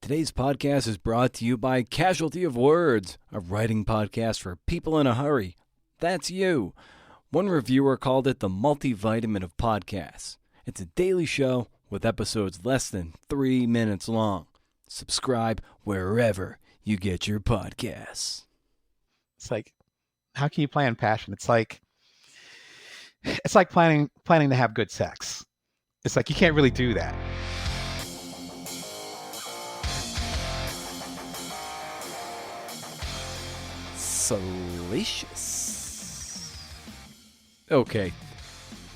Today's podcast is brought to you by Casualty of Words, a writing podcast for people in a hurry. That's you. One reviewer called it the multivitamin of podcasts. It's a daily show with episodes less than 3 minutes long. Subscribe wherever you get your podcasts. It's like, how can you plan passion? It's like planning to have good sex. It's like you can't really do that. Salacious. Okay,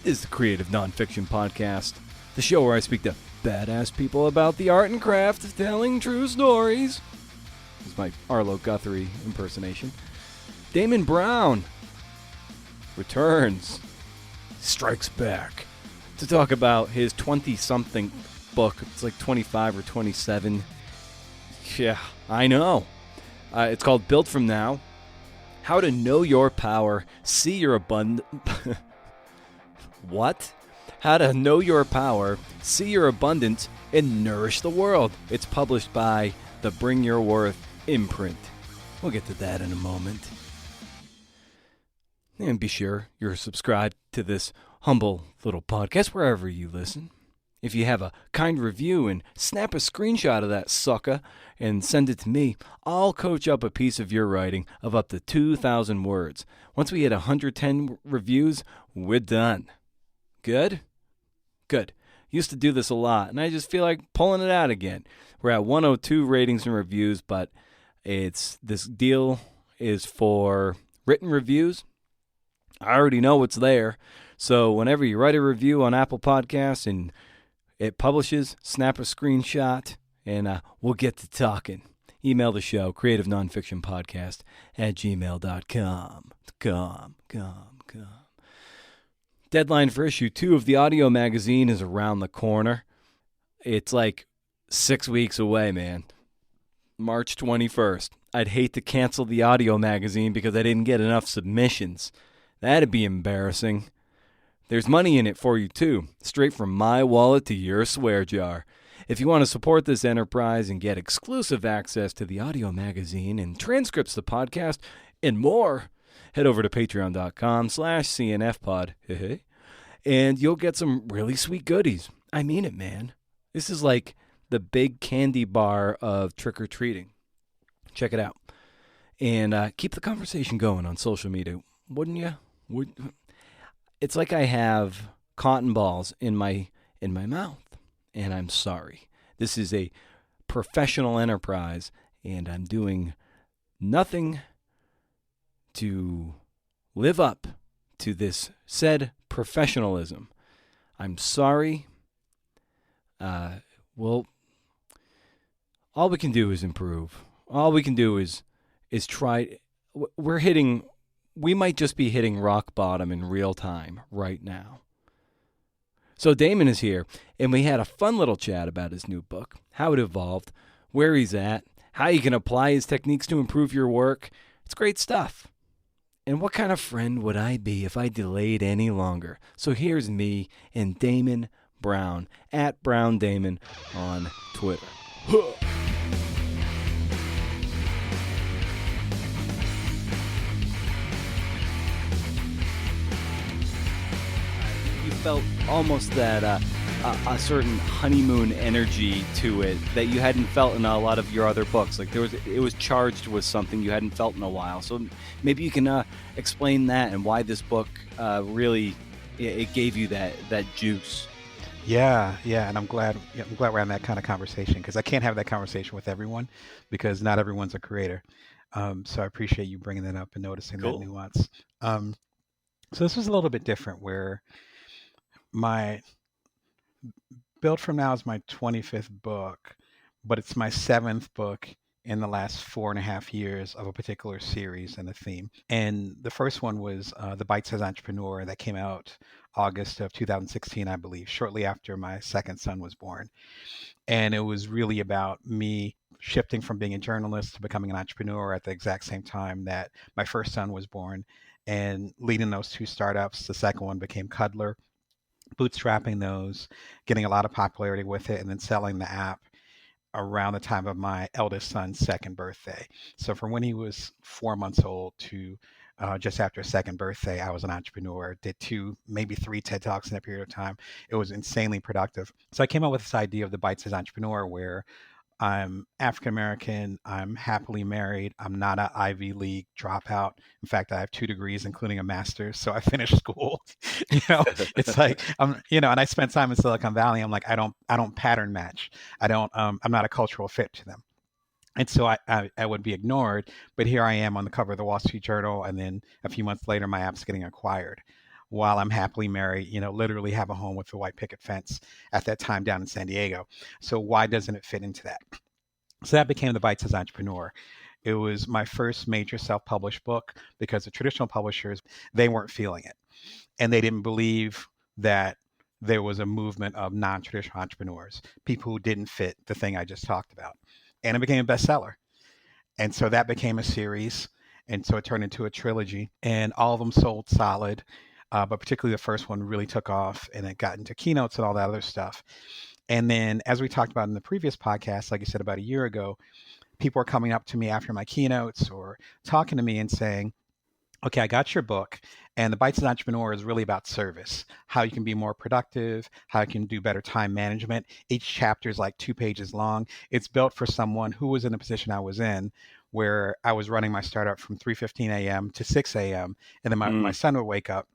this is the Creative Nonfiction Podcast, the show where I speak to badass people about the art and craft of telling true stories. This is my Arlo Guthrie impersonation. Damon Brown returns, strikes back to talk about his 20-something book. It's like 25 or 27. Yeah, I know. It's called Built From Now. How to know your power, see your abundance. What? How to know your power, see your abundance, and nourish the world. It's published by the Bring Your Worth imprint. We'll get to that in a moment. And be sure you're subscribed to this humble little podcast wherever you listen. If you have a kind review and snap a screenshot of that sucker and send it to me, I'll coach up a piece of your writing of up to 2,000 words. Once we hit 110 reviews, we're done. Good? Good. Used to do this a lot, and I just feel like pulling it out again. We're at 102 ratings and reviews, but this deal is for written reviews. I already know what's there, so whenever you write a review on Apple Podcasts and it publishes, snap a screenshot, and we'll get to talking. Email the show, creativenonfictionpodcast@gmail.com. Come. Deadline for issue 2 of the audio magazine is around the corner. It's like 6 weeks away, man. March 21st. I'd hate to cancel the audio magazine because I didn't get enough submissions. That'd be embarrassing. There's money in it for you, too, straight from my wallet to your swear jar. If you want to support this enterprise and get exclusive access to the audio magazine and transcripts of the podcast and more, head over to patreon.com/cnfpod, and you'll get some really sweet goodies. I mean it, man. This is like the big candy bar of trick-or-treating. Check it out. And keep the conversation going on social media, wouldn't you? It's like I have cotton balls in my mouth, and I'm sorry. This is a professional enterprise, and I'm doing nothing to live up to this said professionalism. I'm sorry. Well, all we can do is improve. All we can do is try. We might just be hitting rock bottom in real time right now. So Damon is here, and we had a fun little chat about his new book, how it evolved, where he's at, how you can apply his techniques to improve your work. It's great stuff. And what kind of friend would I be if I delayed any longer? So here's me and Damon Brown, @BrownDamon on Twitter. Felt almost that a certain honeymoon energy to it that you hadn't felt in a lot of your other books. Like it was charged with something you hadn't felt in a while. So maybe you can explain that and why this book really it gave you that juice. Yeah, and I'm glad we're having that kind of conversation, because I can't have that conversation with everyone because not everyone's a creator. So I appreciate you bringing that up and noticing Cool. that nuance. So this was a little bit different, where my Built From Now is my 25th book, but it's my 7th book in the last 4.5 years of a particular series and a theme. And the first one was The Bite-Sized Entrepreneur, that came out August of 2016, I believe, shortly after my second son was born. And it was really about me shifting from being a journalist to becoming an entrepreneur at the exact same time that my first son was born, and leading those 2 startups. The second one became Cuddler, bootstrapping those, getting a lot of popularity with it, and then selling the app around the time of my eldest son's second birthday. So from when he was 4 months old to just after his second birthday, I was an entrepreneur, did two, maybe three TED Talks in that period of time. It was insanely productive. So I came up with this idea of the bite-sized entrepreneur where I'm African American. I'm happily married. I'm not an Ivy League dropout. In fact, I have 2 degrees, including a master's. So I finished school. you know, it's like and I spent time in Silicon Valley. I'm like, I don't pattern match. I'm not a cultural fit to them. And so I would be ignored, but here I am on the cover of the Wall Street Journal, and then a few months later, my app's getting acquired. While I'm happily married, literally have a home with a white picket fence at that time down in San Diego. So why doesn't it fit into that? So that became the Bite-Sized Entrepreneur. It was my first major self-published book because the traditional publishers, they weren't feeling it. And they didn't believe that there was a movement of non-traditional entrepreneurs, people who didn't fit the thing I just talked about. And it became a bestseller. And so that became a series. And so it turned into a trilogy. And all of them sold solid. But particularly the first one really took off and it got into keynotes and all that other stuff. And then, as we talked about in the previous podcast, like I said, about a year ago, people were coming up to me after my keynotes or talking to me and saying, okay, I got your book, and the Bite-Sized Entrepreneur is really about service, how you can be more productive, how you can do better time management. Each chapter is like 2 pages long. It's built for someone who was in the position I was in, where I was running my startup from 3:15 a.m. to 6 a.m., and then my son would wake up.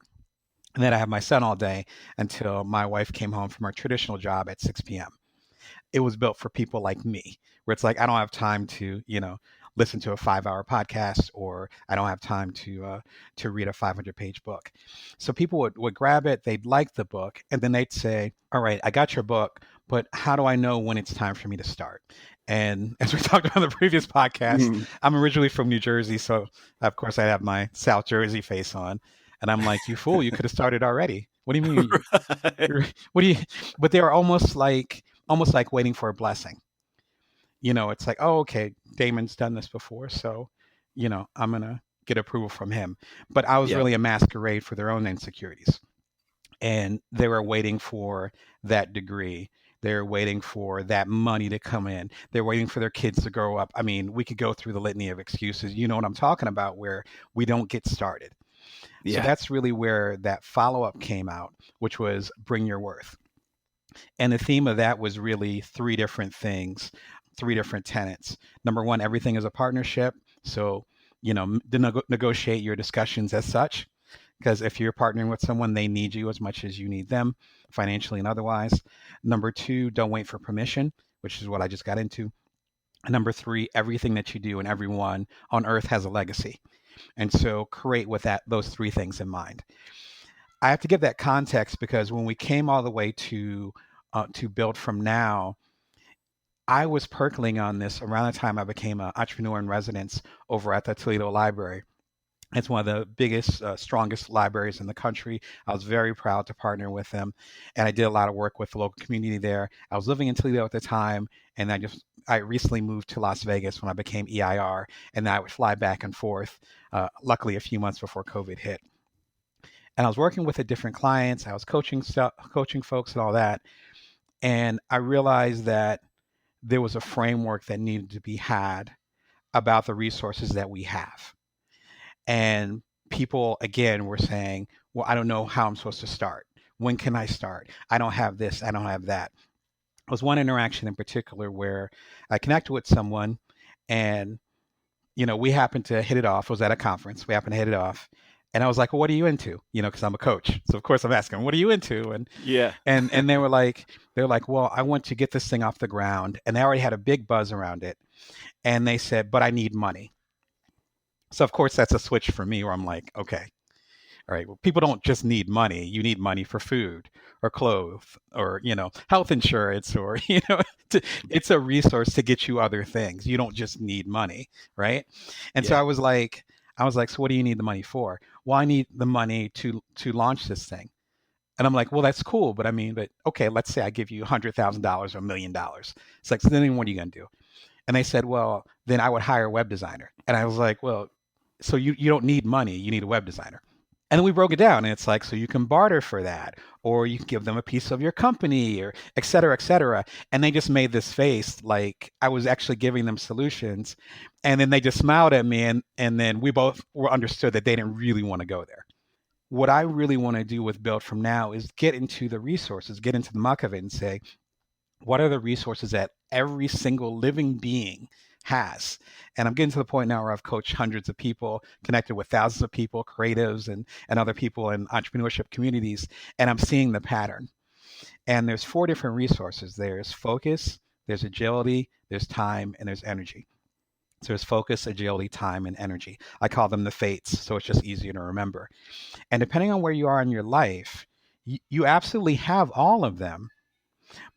And then I have my son all day until my wife came home from her traditional job at 6 p.m. It was built for people like me, where it's like, I don't have time to, listen to a 5-hour podcast, or I don't have time to read a 500-page book. So people would grab it, they'd like the book, and then they'd say, all right, I got your book, but how do I know when it's time for me to start? And as we talked about in the previous podcast, I'm originally from New Jersey, so of course I have my South Jersey face on. And I'm like, you fool, you could have started already. What do you mean? Right. What do you, but they were almost like waiting for a blessing. It's like, oh, okay, Damon's done this before. So, I'm going to get approval from him. But I was Yeah. really a masquerade for their own insecurities. And they were waiting for that degree. They're waiting for that money to come in. They're waiting for their kids to grow up. I mean, we could go through the litany of excuses. You know what I'm talking about, where we don't get started. So Yeah. that's really where that follow-up came out, which was Bring Your Worth. And the theme of that was really three different things, three different tenets. Number one, everything is a partnership. So, negotiate your discussions as such. Because if you're partnering with someone, they need you as much as you need them, financially and otherwise. Number two, don't wait for permission, which is what I just got into. And number three, everything that you do and everyone on earth has a legacy. And so create with those three things in mind. I have to give that context because when we came all the way to Build From Now, I was percolating on this around the time I became an entrepreneur in residence over at the Toledo Library. It's one of the biggest, strongest libraries in the country. I was very proud to partner with them, and I did a lot of work with the local community there. I was living in Toledo at the time, and I recently moved to Las Vegas when I became EIR, and I would fly back and forth. Luckily, a few months before COVID hit, and I was working with different clients. I was coaching folks and all that, and I realized that there was a framework that needed to be had about the resources that we have. And people, again, were saying, well, I don't know how I'm supposed to start. When can I start? I don't have this. I don't have that. There was one interaction in particular where I connected with someone and, we happened to hit it off. It was at a conference. We happened to hit it off. And I was like, well, what are you into? Because I'm a coach. So of course I'm asking, what are you into? And Yeah. and they were like, well, I want to get this thing off the ground. And they already had a big buzz around it. And they said, but I need money. So of course that's a switch for me where I'm like, okay, all right, well, people don't just need money. You need money for food or clothes or, health insurance or, it's a resource to get you other things. You don't just need money, right? And so Yeah. I was like, so what do you need the money for? Well, I need the money to launch this thing. And I'm like, well, that's cool. But okay, let's say I give you $100,000 or $1 million. It's like, so then what are you going to do? And they said, well, then I would hire a web designer. And I was like, well, so you don't need money. You need a web designer. And then we broke it down, and it's like, so you can barter for that, or you can give them a piece of your company, or et cetera, et cetera. And they just made this face like I was actually giving them solutions. And then they just smiled at me, and then we both were understood that they didn't really want to go there. What I really want to do with Build From Now is get into the resources, get into the muck of it and say, what are the resources that every single living being has? And I'm getting to the point now where I've coached hundreds of people, connected with thousands of people, creatives and other people in entrepreneurship communities, and I'm seeing the pattern. And there's four different resources. There's focus, there's agility, there's time, and there's energy. So there's focus, agility, time, and energy. I call them the fates, so it's just easier to remember. And depending on where you are in your life, you absolutely have all of them.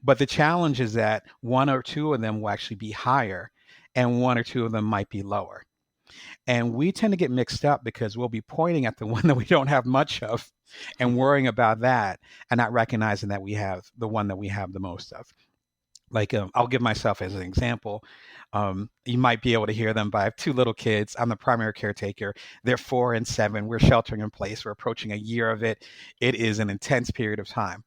But the challenge is that one or two of them will actually be higher and one or two of them might be lower. And we tend to get mixed up because we'll be pointing at the one that we don't have much of and worrying about that and not recognizing that we have the one that we have the most of. Like, I'll give myself as an example. You might be able to hear them, but I have two little kids. I'm the primary caretaker. They're 4 and 7. We're sheltering in place. We're approaching a year of it. It is an intense period of time.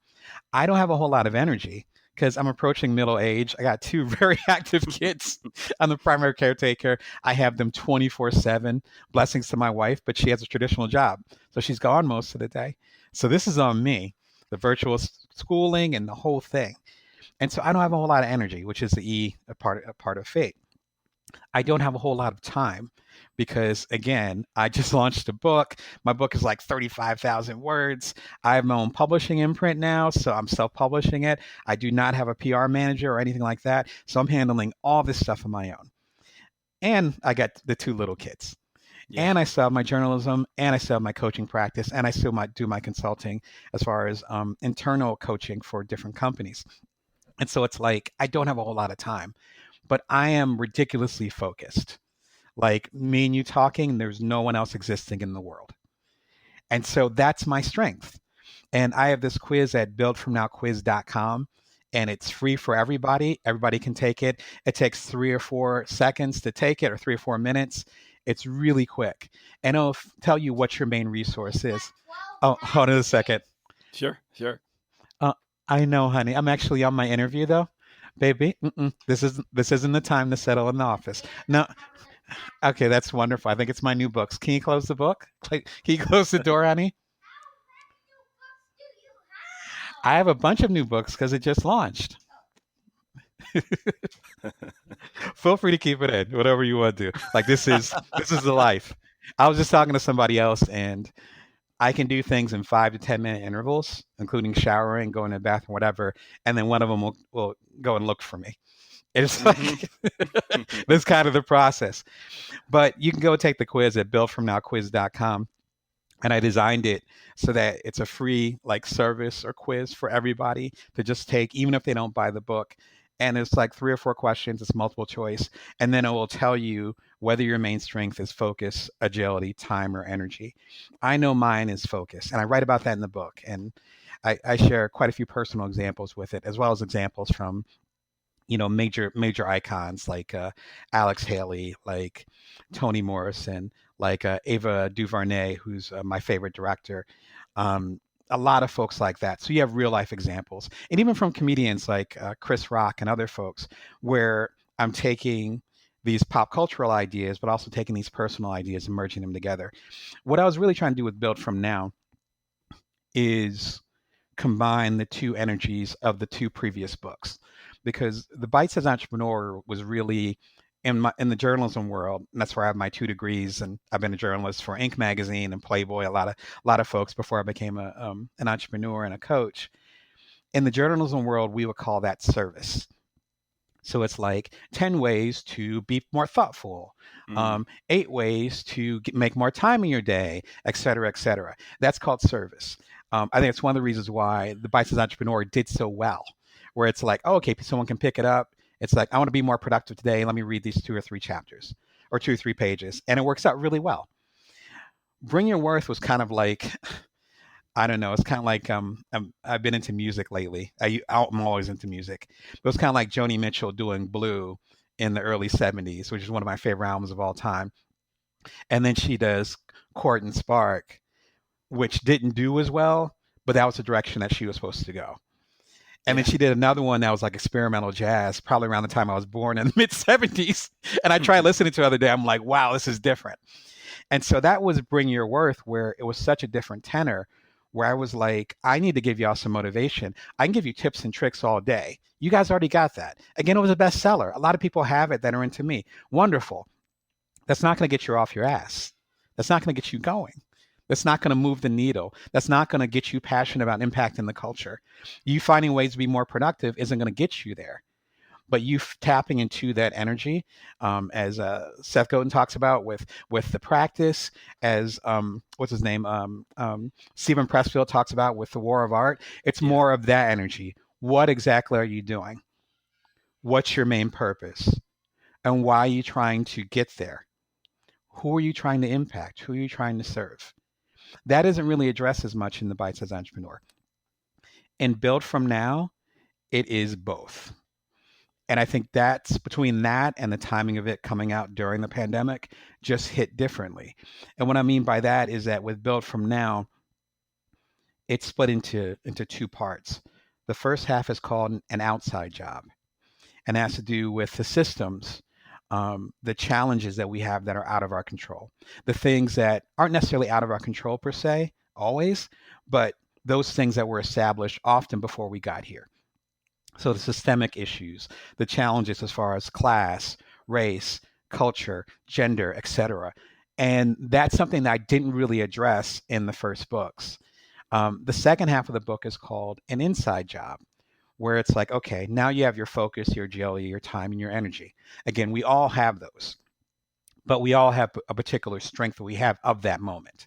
I don't have a whole lot of energy because I'm approaching middle age. I got two very active kids. I'm the primary caretaker. I have them 24/7. Blessings to my wife, but she has a traditional job. So she's gone most of the day. So this is on me, the virtual schooling and the whole thing. And so I don't have a whole lot of energy, which is the a part of fate. I don't have a whole lot of time because, again, I just launched a book. My book is like 35,000 words. I have my own publishing imprint now, so I'm self-publishing it. I do not have a PR manager or anything like that, so I'm handling all this stuff on my own. And I got the two little kids. Yeah. And I still have my journalism, and I still have my coaching practice, and I still might do my consulting as far as internal coaching for different companies. And so it's like I don't have a whole lot of time, but I am ridiculously focused. Like me and you talking, there's no one else existing in the world. And so that's my strength. And I have this quiz at buildfromnowquiz.com, and it's free for everybody. Everybody can take it. It takes 3 or 4 seconds to take it, or 3 or 4 minutes. It's really quick. And it'll tell you what your main resource is. Oh, hold on a second. Sure. I know, honey. I'm actually on my interview, though. Baby, this isn't the time to settle in the office. No. Okay, that's wonderful. I think it's my new books. Can you close the book? Can you close the door, honey? I have a bunch of new books because it just launched. Feel free to keep it in, whatever you want to do. Like this is the life. I was just talking to somebody else, and I can do things in 5 to 10 minute intervals, including showering, going to the bathroom, whatever. And then one of them will go and look for me. It's like that's kind of the process. But you can go take the quiz at buildfromnowquiz.com. And I designed it so that it's a free like service or quiz for everybody to just take, even if they don't buy the book. And it's like 3 or 4 questions. It's multiple choice. And then it will tell you whether your main strength is focus, agility, time, or energy. I know mine is focus. And I write about that in the book. And I share quite a few personal examples with it, as well as examples from, major icons like Alex Haley, like Toni Morrison, like Ava DuVernay, who's my favorite director. A lot of folks like that. So you have real life examples. And even from comedians like Chris Rock and other folks, where I'm taking these pop cultural ideas, but also taking these personal ideas and merging them together. What I was really trying to do with Build From Now is combine the two energies of the 2 previous books, because the Bite-Sized Entrepreneur was really in the journalism world, and that's where I have my 2 degrees, and I've been a journalist for Inc. magazine and Playboy, a lot of folks before I became an entrepreneur and a coach. In the journalism world, we would call that service. So it's like 10 ways to be more thoughtful, 8 ways to make more time in your day, et cetera, et cetera. That's called service. I think it's one of the reasons why the Bite-Sized Entrepreneur did so well, where it's like, oh, okay, someone can pick it up. It's like, I want to be more productive today. Let me read these 2 or 3 chapters or 2 or 3 pages. And it works out really well. Bring Your Worth was kind of like, I don't know. It's kind of like I've been into music lately. I'm always into music. But it's kind of like Joni Mitchell doing Blue in the early 70s, which is one of my favorite albums of all time. And then she does Court and Spark, which didn't do as well, but that was the direction that she was supposed to go. And then Yeah. she did another one that was like experimental jazz, probably around the time I was born in the mid 70s. And I tried listening to it the other day. I'm like, wow, this is different. And so that was Bring Your Worth, where it was such a different tenor, where I was like, I need to give y'all some motivation. I can give you tips and tricks all day. You guys already got that. Again, it was a bestseller. A lot of people have it that are into me. Wonderful. That's not going to get you off your ass. That's not going to get you going. That's not going to move the needle. That's not going to get you passionate about impacting the culture. You finding ways to be more productive isn't going to get you there. But you tapping into that energy, as Seth Godin talks about with the practice, as what's his name, Stephen Pressfield talks about with the War of Art. It's Yeah. more of that energy. What exactly are you doing? What's your main purpose? And why are you trying to get there? Who are you trying to impact? Who are you trying to serve? That isn't really addressed as much in the Bite Size Entrepreneur. And Build From Now, it is both. And I think that's between that and the timing of it coming out during the pandemic just hit differently. And what I mean by that is that with Build From Now, it's split into two parts. The first half is called an outside job, and it has to do with the systems, the challenges that we have that are out of our control, the things that aren't necessarily out of our control per se, always, but those things that were established often before we got here. So the systemic issues, the challenges as far as class, race, culture, gender, etc. And that's something that I didn't really address in the first books. The second half of the book is called An Inside Job, where it's like, okay, now you have your focus, your agility, your time, and your energy. Again, we all have those, but we all have a particular strength that we have of that moment.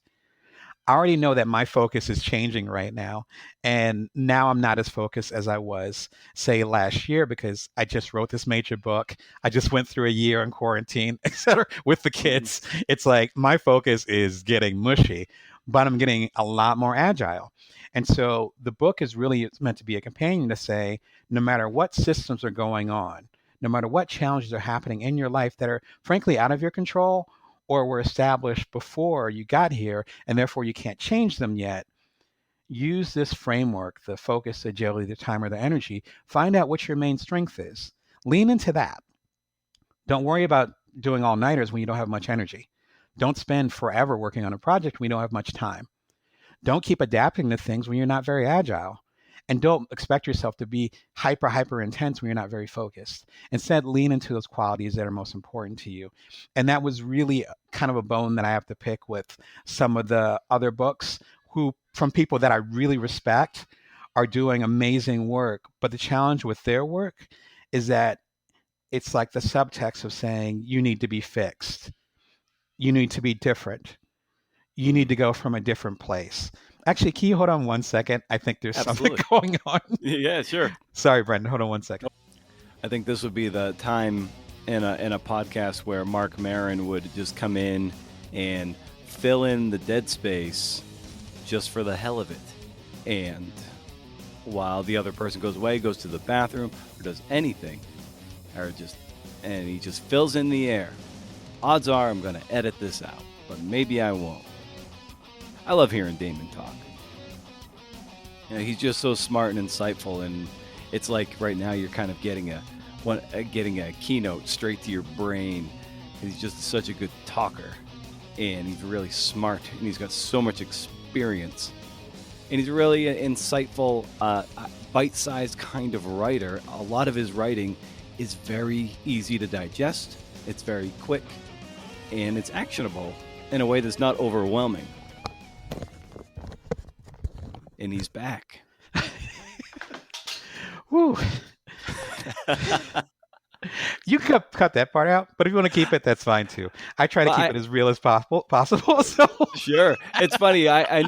I already know that my focus is changing right now. And now I'm not as focused as I was, say, last year, because I just wrote this major book. I just went through a year in quarantine, et cetera, with the kids. It's like my focus is getting mushy, but I'm getting a lot more agile. And so the book is really it's meant to be a companion to say, no matter what systems are going on, no matter what challenges are happening in your life that are frankly out of your control or were established before you got here and therefore you can't change them yet, use this framework, the focus, the agility, the time, or the energy. Find out what your main strength is. Lean into that. Don't worry about doing all nighters when you don't have much energy. Don't spend forever working on a project when you don't have much time. Don't keep adapting to things when you're not very agile. And don't expect yourself to be hyper intense when you're not very focused. Instead, lean into those qualities that are most important to you. And that was really kind of a bone that I have to pick with some of the other books who, from people that I really respect, are doing amazing work. But the challenge with their work is that it's like the subtext of saying, you need to be fixed. You need to be different. You need to go from a different place. Actually, can you hold on one second? I think there's something Absolutely. going on. Yeah, sure. Sorry, Brendan. Hold on one second. I think this would be the time in a podcast where Mark Maron would just come in and fill in the dead space just for the hell of it. And while the other person goes away, goes to the bathroom, or does anything, and he just fills in the air. Odds are I'm going to edit this out, but maybe I won't. I love hearing Damon talk. He's just so smart and insightful, and it's like right now you're kind of getting a keynote straight to your brain. He's just such a good talker, and he's really smart, and he's got so much experience, and he's really an insightful, bite-sized kind of writer. A lot of his writing is very easy to digest. It's very quick, and it's actionable in a way that's not overwhelming. And he's back. Whew. You could cut that part out, but if you want to keep it, that's fine too. I try to keep it as real as possible. So Sure, it's funny. I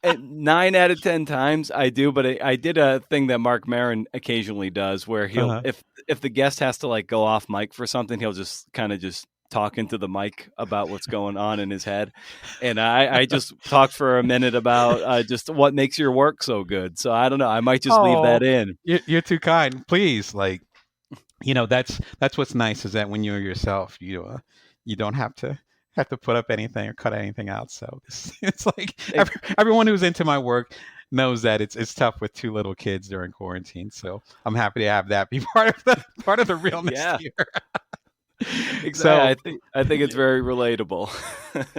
9 out of 10 times I do, but I did a thing that Mark Maron occasionally does, where he'll if the guest has to like go off mic for something, he'll just kind of just talk into the mic about what's going on in his head, and I just talk for a minute about just what makes your work so good. So I don't know. I might just leave that in. You're too kind. Please, that's what's nice is that when you're yourself, you don't have to have to put up anything or cut anything out. So it's like Ex- everyone who's into my work knows that it's tough with two little kids during quarantine. So I'm happy to have that be part of the realness Yeah, here. exactly. So I think it's very relatable.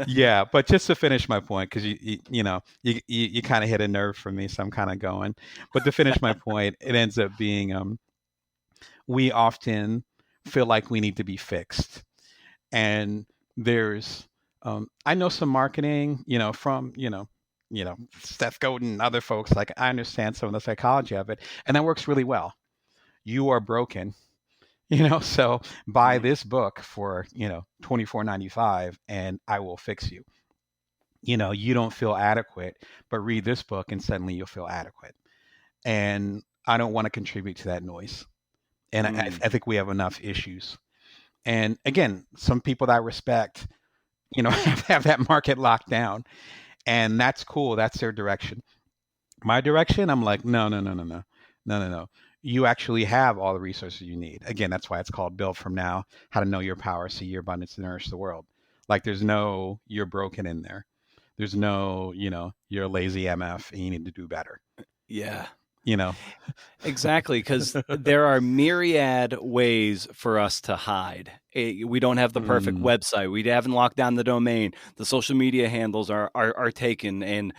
yeah, but just to finish my point, because you kind of hit a nerve for me, so I'm kind of going. But to finish my point, it ends up being we often feel like we need to be fixed, and there's I know some marketing, from Seth Godin and other folks. Like I understand some of the psychology of it, and that works really well. You are broken, so buy Mhm. this book for 24.95, and I will fix you. You don't feel adequate, but read this book and suddenly you'll feel adequate. And I don't want to contribute to that noise. And Mm. I think we have enough issues. And again, some people that I respect, have that market locked down, and that's cool. That's their direction. My direction, I'm like, no, no, no, no, no, no, no, no. You actually have all the resources you need. Again, that's why it's called Build From Now: How to Know Your Power, See Your Abundance, and Nourish the World. Like, there's no you're broken in there. There's no, you're a lazy MF and you need to do better. Yeah. You know, Exactly, because there are myriad ways for us to hide. We don't have the perfect mm, website. We haven't locked down the domain. The social media handles are taken. And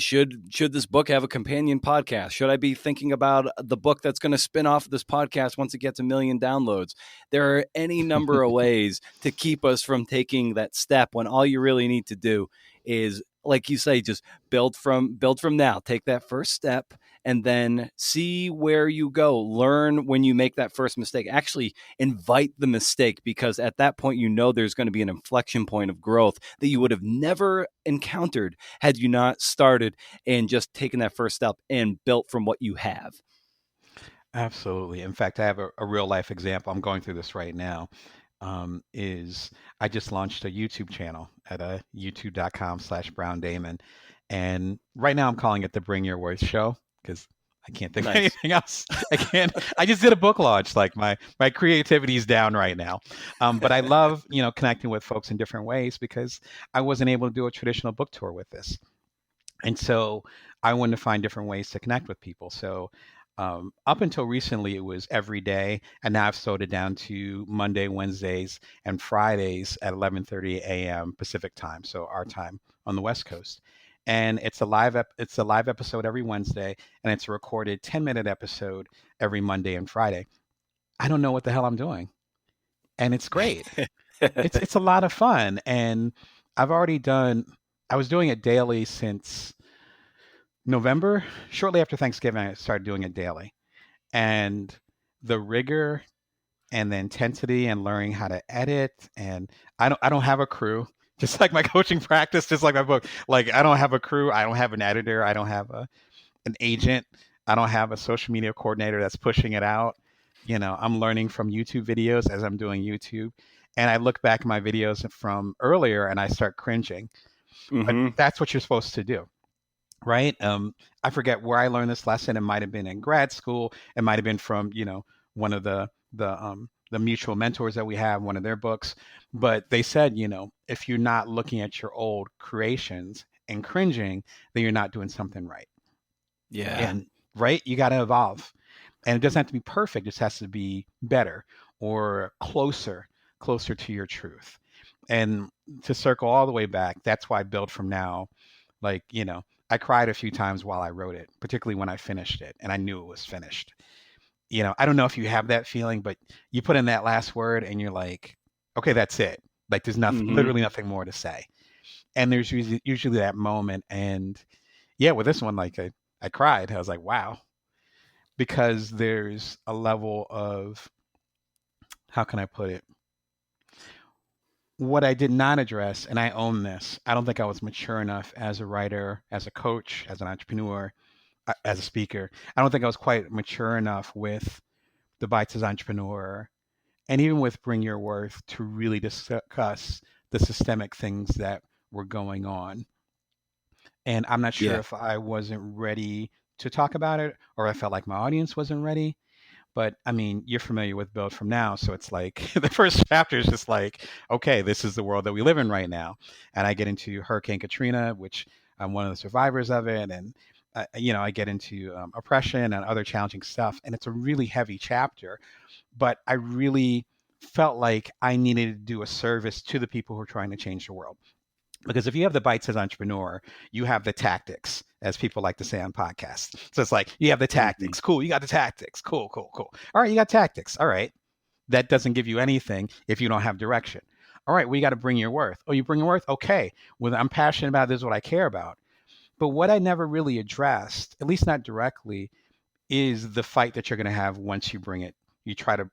should this book have a companion podcast? Should I be thinking about the book that's going to spin off of this podcast once it gets 1 million downloads? There are any number of ways to keep us from taking that step when all you really need to do is, like you say, just build from now. Take that first step and then see where you go. Learn when you make that first mistake. Actually, invite the mistake, because at that point, there's going to be an inflection point of growth that you would have never encountered had you not started and just taken that first step and built from what you have. absolutely. In fact, I have a real life example. I'm going through this right now. Is I just launched a YouTube channel at youtube.com/Brown Damon. And right now I'm calling it the Bring Your Worth Show because I can't think of Nice. anything else. I just did a book launch. Like my creativity is down right now. But I love, connecting with folks in different ways because I wasn't able to do a traditional book tour with this. And so I wanted to find different ways to connect with people. So up until recently, it was every day, and now I've slowed it down to Monday, Wednesdays, and Fridays at 11:30 a.m. Pacific time, so our time on the West Coast. And it's a live episode every Wednesday, and it's a recorded 10-minute episode every Monday and Friday. I don't know what the hell I'm doing, and it's great. It's a lot of fun, and I've already done. I was doing it daily since November, shortly after Thanksgiving. I started doing it daily, and the rigor and the intensity and learning how to edit, and I don't have a crew, just like my coaching practice, just like my book. Like I don't have a crew, I don't have an editor, I don't have an agent, I don't have a social media coordinator that's pushing it out. I'm learning from YouTube videos as I'm doing YouTube, and I look back at my videos from earlier and I start cringing. But Hmm. that's what you're supposed to do, right? I forget where I learned this lesson. It might have been in grad school. It might have been from one of the mutual mentors that we have, one of their books. But they said, if you're not looking at your old creations and cringing, then you're not doing something right. Yeah. And right, you got to evolve, and it doesn't have to be perfect. It just has to be better or closer to your truth. And to circle all the way back, that's why Build From Now, like, I cried a few times while I wrote it, particularly when I finished it and I knew it was finished. I don't know if you have that feeling, but you put in that last word and you're like, okay, that's it. Like there's nothing, Hmm. literally nothing more to say. And there's usually that moment. And yeah, with this one, like I cried. I was like, wow, because there's a level of, how can I put it? What I did not address, and I own this, I don't think I was mature enough as a writer, as a coach, as an entrepreneur, as a speaker. I don't think I was quite mature enough with the Bites as Entrepreneur and even with Bring Your Worth to really discuss the systemic things that were going on. And I'm not sure Yeah. if I wasn't ready to talk about it or I felt like my audience wasn't ready. But I mean, you're familiar with Build from Now, so it's like the first chapter is just like, okay, this is the world that we live in right now. And I get into Hurricane Katrina, which I'm one of the survivors of it, and I get into oppression and other challenging stuff, and it's a really heavy chapter. But I really felt like I needed to do a service to the people who are trying to change the world. Because if you have the bites as entrepreneur, you have the tactics, as people like to say on podcasts. So it's like you have the Mhm. tactics. Cool. You got the tactics. Cool, cool, cool. All right, you got tactics. All right. That doesn't give you anything if you don't have direction. All right, we got to bring your worth. Oh, you bring your worth? Okay. Well, I'm passionate about this, is what I care about. But what I never really addressed, at least not directly, is the fight that you're going to have once you bring it. You try to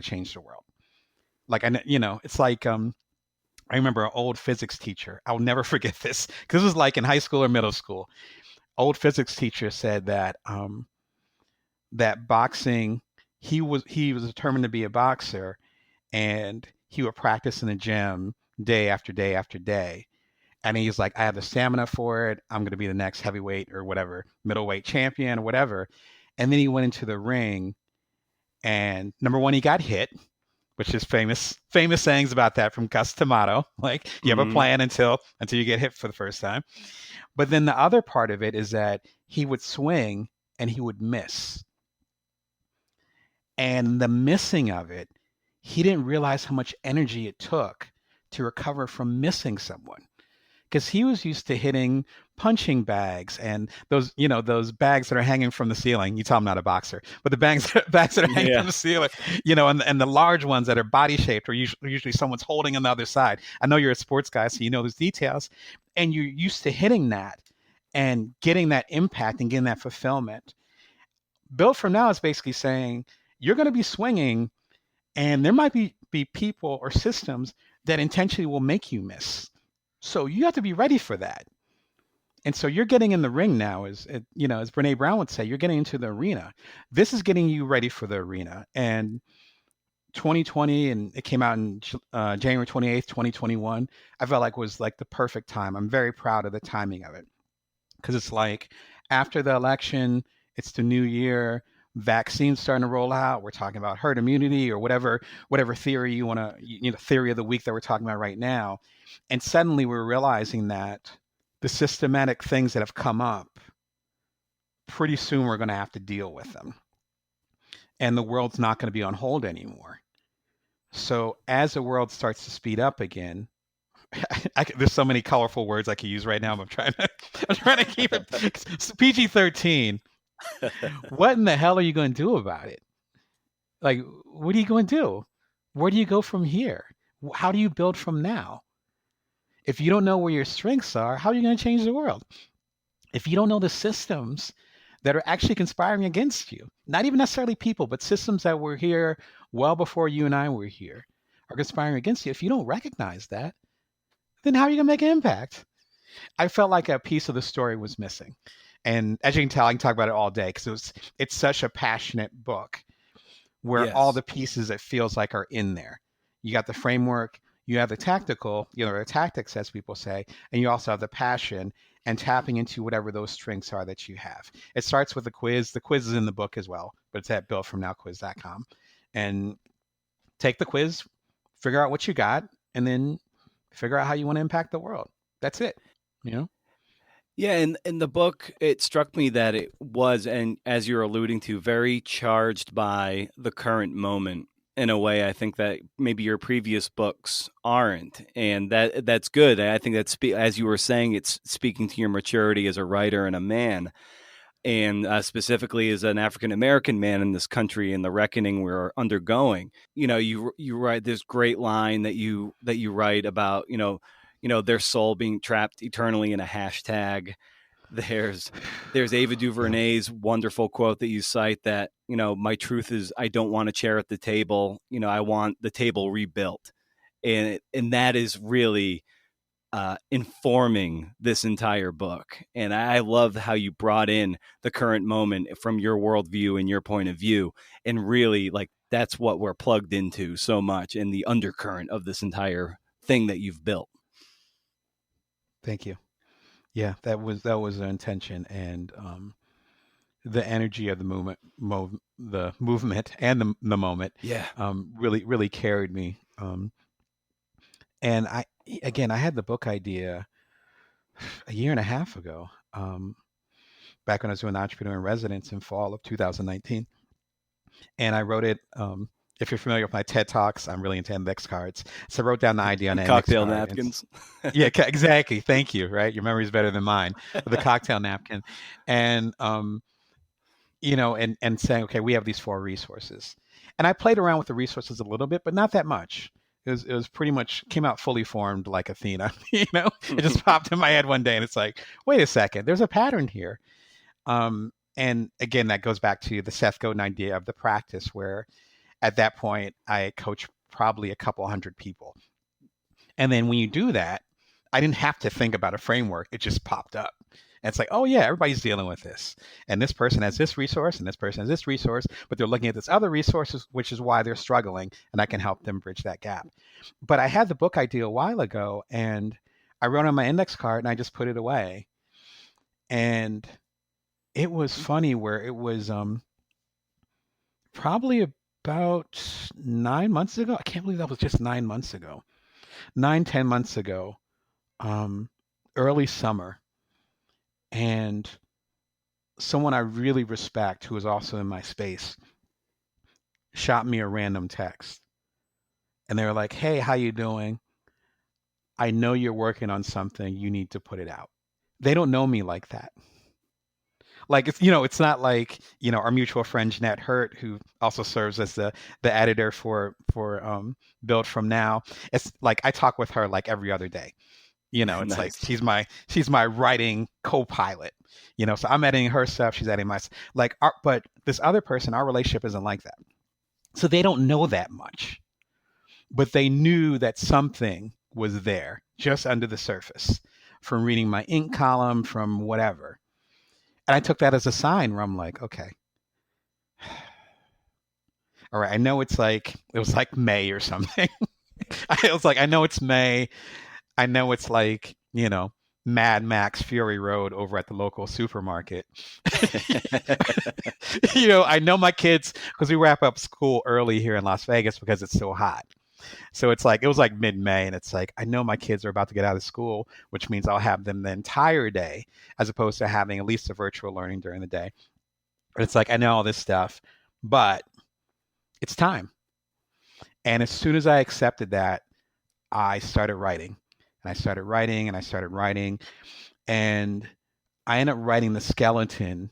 change the world. Like it's like I remember an old physics teacher. I'll never forget this because this was like in high school or middle school. Old physics teacher said that boxing, he was determined to be a boxer, and he would practice in the gym day after day after day. And he's like, I have the stamina for it. I'm going to be the next heavyweight or whatever, middleweight champion or whatever. And then he went into the ring, and number one, he got hit, which is famous sayings about that from Gus Tomato. Like you have a Mhm. plan until you get hit for the first time. But then the other part of it is that he would swing and he would miss. And the missing of it, he didn't realize how much energy it took to recover from missing someone. Because he was used to hitting punching bags and those bags that are hanging from the ceiling. You tell I'm not a boxer, but the bags that are hanging Yeah. from the ceiling, and the large ones that are body shaped, or usually someone's holding on the other side. I know you're a sports guy, so you know those details, and you're used to hitting that and getting that impact and getting that fulfillment. Built from Now is basically saying you're going to be swinging, and there might be people or systems that intentionally will make you miss. So you have to be ready for that. And so you're getting in the ring now, as Brene Brown would say, you're getting into the arena. This is getting you ready for the arena. And 2020, and it came out in January 28th, 2021. I felt like was like the perfect time. I'm very proud of the timing of it because it's like after the election, it's the new year. Vaccines starting to roll out. We're talking about herd immunity or whatever theory you want to, theory of the week that we're talking about right now. And suddenly we're realizing that the systematic things that have come up, pretty soon we're going to have to deal with them. And the world's not going to be on hold anymore. So as the world starts to speed up again, there's so many colorful words I could use right now, but I'm trying to keep it PG-13. What in the hell are you going to do about it? Like, what are you going to do? Where do you go from here? How do you build from now? If you don't know where your strengths are, how are you going to change the world? If you don't know the systems that are actually conspiring against you, not even necessarily people, but systems that were here well before you and I were here are conspiring against you. If you don't recognize that, then how are you going to make an impact? I felt like a piece of the story was missing. And as you can tell, I can talk about it all day because it's such a passionate book where all Yes. the pieces it feels like are in there. You got the framework, you have the tactical, the tactics, as people say, and you also have the passion and tapping into whatever those strengths are that you have. It starts with the quiz. The quiz is in the book as well, but it's at buildfromnowquiz.com. And take the quiz, figure out what you got, and then figure out how you want to impact the world. That's it. You know? Yeah, in the book, it struck me that it was, and as you're alluding to, very charged by the current moment in a way I think that maybe your previous books aren't, and that's good. I think that's as you were saying, it's speaking to your maturity as a writer and a man, and specifically as an African American man in this country and the reckoning we're undergoing. You write this great line that you write about their soul being trapped eternally in a hashtag. There's there's Ava Yeah. DuVernay's wonderful quote that you cite that my truth is I don't want a chair at the table. I want the table rebuilt, and that is really informing this entire book. And I love how you brought in the current moment from your worldview and your point of view. And really, like, that's what we're plugged into so much in the undercurrent of this entire thing that you've built. Thank you. Yeah, that was the intention, and the energy of the the movement and the moment Yeah. really carried me. And I had the book idea a year and a half ago, back when I was doing entrepreneur in residence in fall of 2019, and I wrote it. If you're familiar with my TED Talks, I'm really into index cards. So I wrote down the idea on an index Cocktail card. napkins. Yeah, exactly. Thank you. Right, your memory's better than mine. The cocktail napkin, and and saying, okay, we have these four resources, and I played around with the resources a little bit, but not that much. It was pretty much came out fully formed like Athena. It just popped in my head one day, and it's like, wait a second, there's a pattern here. And again, that goes back to the Seth Godin idea of the practice, where at that point I coached probably a couple hundred people. And then when you do that, I didn't have to think about a framework. It just popped up. And it's like, oh, yeah, everybody's dealing with this. And this person has this resource and this person has this resource, but they're looking at this other resources, which is why they're struggling. And I can help them bridge that gap. But I had the book idea a while ago, and I wrote on my index card and I just put it away. And it was funny where it was probably about 9 months ago. I can't believe that was just 9 months ago. 9, 10 months ago, um, early summer, and someone I really respect, who is also in my space, shot me a random text, and they were like, "Hey, how you doing? I know you're working on something. You need to put it out." They don't know me like that. Like, it's not like, our mutual friend Jeanette Hurt, who also serves as the editor for Build From Now. It's like I talk with her like every other day. It's like Nice. she's my writing co-pilot. So I'm editing her stuff, she's editing my like. But this other person, our relationship isn't like that. So they don't know that much, but they knew that something was there just under the surface from reading my ink column, from whatever. And I took that as a sign where I'm like, okay, all right, I know it was like May or something. I was like, I know it's May. I know it's like, Mad Max Fury Road over at the local supermarket. I know my kids, because we wrap up school early here in Las Vegas because it's so hot. So it was like mid-May, and it's like, I know my kids are about to get out of school, which means I'll have them the entire day, as opposed to having at least a virtual learning during the day. But it's like, I know all this stuff, but it's time. And as soon as I accepted that, I started writing. And I started writing and I started writing. And I ended up writing the skeleton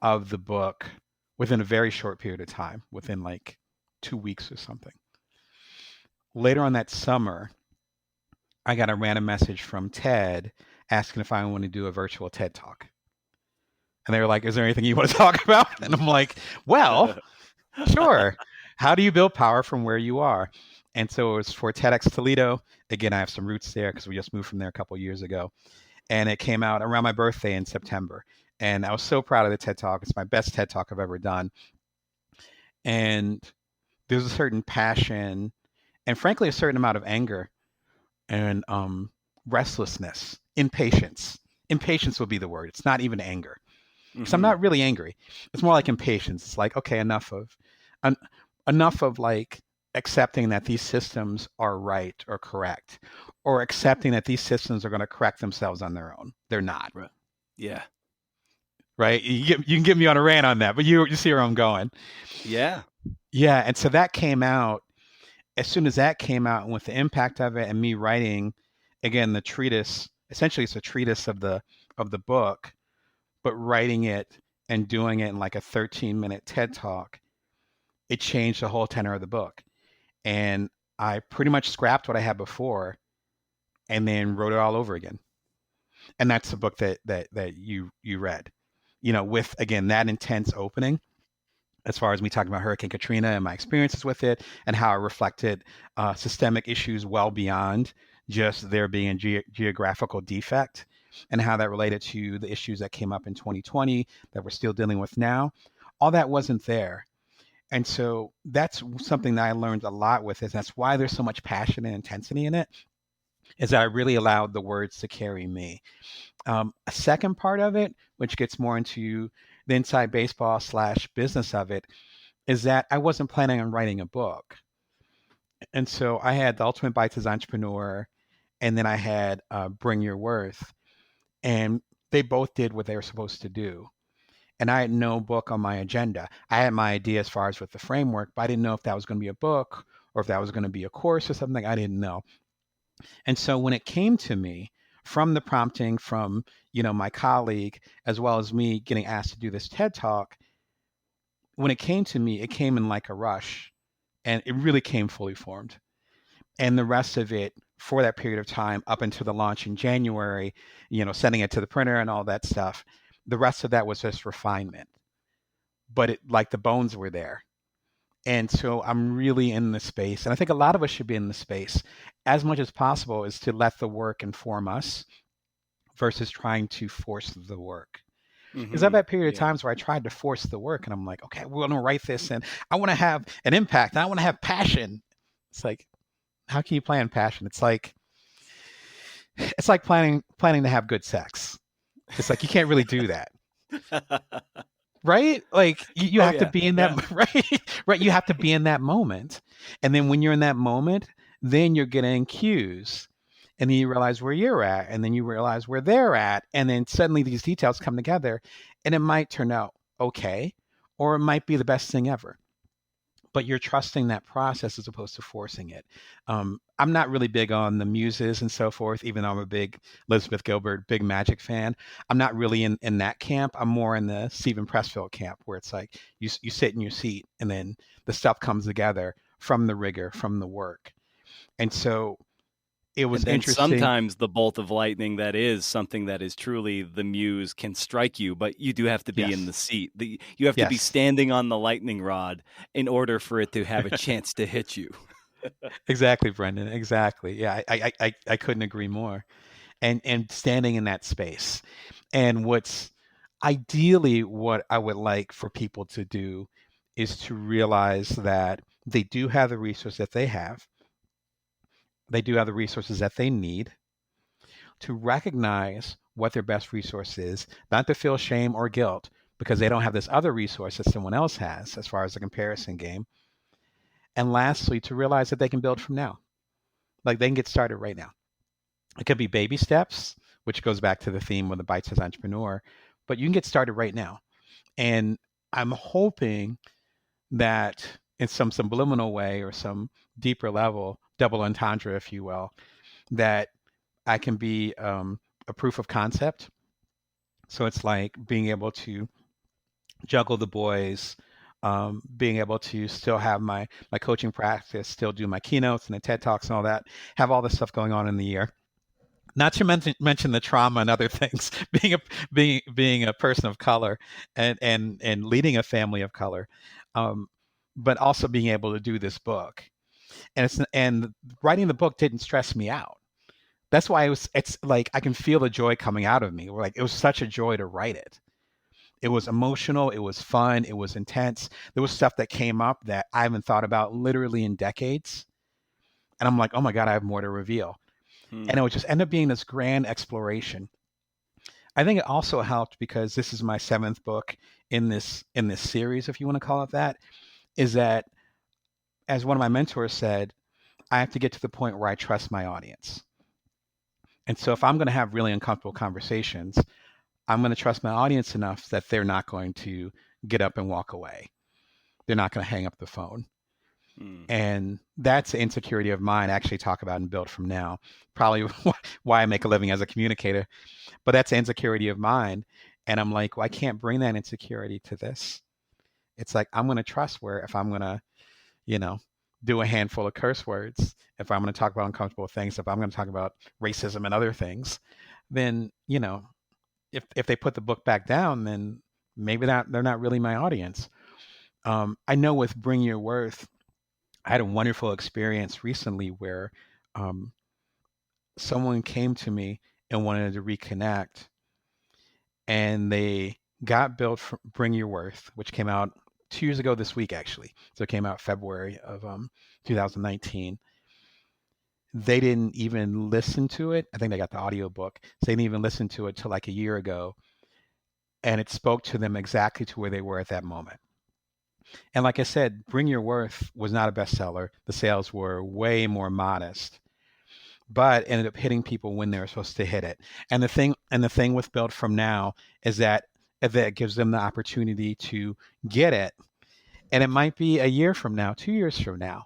of the book within a very short period of time, within like 2 weeks or something. Later on that summer, I got a random message from TED asking if I want to do a virtual TED Talk. And they were like, is there anything you want to talk about? And I'm like, well, sure. How do you build power from where you are? And so it was for TEDx Toledo. Again, I have some roots there because we just moved from there a couple of years ago. And it came out around my birthday in September. And I was so proud of the TED Talk. It's my best TED Talk I've ever done. And there's a certain passion and, frankly, a certain amount of anger and restlessness, impatience. Impatience would be the word. It's not even anger. Because I'm not really angry. It's more like impatience. It's like, okay, enough of like accepting that these systems are right or correct, or accepting that these systems are going to correct themselves on their own. They're not. Right. Yeah. Right? You can get me on a rant on that, but you see where I'm going. Yeah. Yeah. And so that came out. As soon as that came out, and with the impact of it and me writing, again, the treatise, essentially it's a treatise of the book, but writing it and doing it in like a 13-minute TED Talk, it changed the whole tenor of the book. And I pretty much scrapped what I had before and then wrote it all over again. And that's the book that you read, with, again, that intense opening, as far as me talking about Hurricane Katrina and my experiences with it and how it reflected systemic issues well beyond just there being a geographical defect, and how that related to the issues that came up in 2020 that we're still dealing with now. All that wasn't there. And so that's something that I learned a lot with it. That's why there's so much passion and intensity in it, is that I really allowed the words to carry me. A second part of it, which gets more into the inside baseball slash business of it is that I wasn't planning on writing a book. And so I had The Ultimate Bites as Entrepreneur, and then I had Bring Your Worth. And they both did what they were supposed to do. And I had no book on my agenda. I had my idea as far as with the framework, but I didn't know if that was going to be a book or if that was going to be a course or something. I didn't know. And so when it came to me from the prompting from, my colleague, as well as me getting asked to do this TED Talk, when it came to me, it came in like a rush and it really came fully formed. And the rest of it for that period of time up until the launch in January, sending it to the printer and all that stuff, the rest of that was just refinement. But it like the bones were there. And so I'm really in the space. And I think a lot of us should be in the space as much as possible is to let the work inform us versus trying to force the work. Because I've Hmm. had period of Yeah. times where I tried to force the work and I'm like, okay, we're going to write this and I want to have an impact. And I want to have passion. It's like, how can you plan passion? It's like planning to have good sex. It's like you can't really do that. Right? Like you Oh have to yeah. be in that Yeah. right? Right. You have to be in that moment. And then when you're in that moment, then you're getting cues. And then you realize where you're at, and then you realize where they're at, and then suddenly these details come together, and it might turn out okay, or it might be the best thing ever. But you're trusting that process as opposed to forcing it. I'm not really big on the muses and so forth, even though I'm a big Elizabeth Gilbert, big Magic fan. I'm not really in that camp. I'm more in the Stephen Pressfield camp, where it's like you sit in your seat, and then the stuff comes together from the rigor, from the work. And so it was And then interesting. sometimes the bolt of lightning that is something that is truly the muse can strike you, but you do have to be in Yes, the seat. You have to be yes, standing on the lightning rod in order for it to have a chance to hit you. exactly, Brendan. Exactly. Yeah, I couldn't agree more. And standing in that space. And what's ideally what I would like for people to do is to realize that they do have the resources that they have. They do have the resources that they need to recognize what their best resource is, not to feel shame or guilt because they don't have this other resource that someone else has as far as the comparison game. And lastly, to realize that they can build from now. Like they can get started right now. It could be baby steps, which goes back to the theme of the Bite Size Entrepreneur, but you can get started right now. And I'm hoping that in some subliminal way or some deeper level, double entendre, if you will, that I can be a proof of concept. So it's like being able to juggle the boys, being able to still have my coaching practice, still do my keynotes and the TED Talks and all that, have all this stuff going on in the year. Not to mention the trauma and other things, being a person of color and leading a family of color, um, but also being able to do this book. And writing the book didn't stress me out. That's why it's like I can feel the joy coming out of me. Like it was such a joy to write it. It was emotional, it was fun, it was intense. There was stuff that came up that I haven't thought about literally in decades. And I'm like, oh my God, I have more to reveal. Hmm. And it would just end up being this grand exploration. I think it also helped because this is my seventh book in this series, if you want to call it that, is that as one of my mentors said, I have to get to the point where I trust my audience. And so if I'm going to have really uncomfortable conversations, I'm going to trust my audience enough that they're not going to get up and walk away. They're not going to hang up the phone. Hmm. And that's an insecurity of mine. I actually talk about and build from now. Probably why I make a living as a communicator. But that's an insecurity of mine. And I'm like, well, I can't bring that insecurity to this. It's like I'm going to trust where if I'm going to, you know, do a handful of curse words, if I'm going to talk about uncomfortable things, if I'm going to talk about racism and other things, then, if they put the book back down, then maybe they're not really my audience. I know with Bring Your Worth, I had a wonderful experience recently where um, someone came to me and wanted to reconnect, and they got built for Bring Your Worth, which came out 2 years ago this week, actually. So it came out February of 2019. They didn't even listen to it. I think they got the audiobook. So they didn't even listen to it till like a year ago. and it spoke to them exactly to where they were at that moment. And like I said, Bring Your Worth was not a bestseller. The sales were way more modest, but ended up hitting people when they were supposed to hit it. And the thing with Build From Now is that gives them the opportunity to get it. And it might be a year from now, 2 years from now.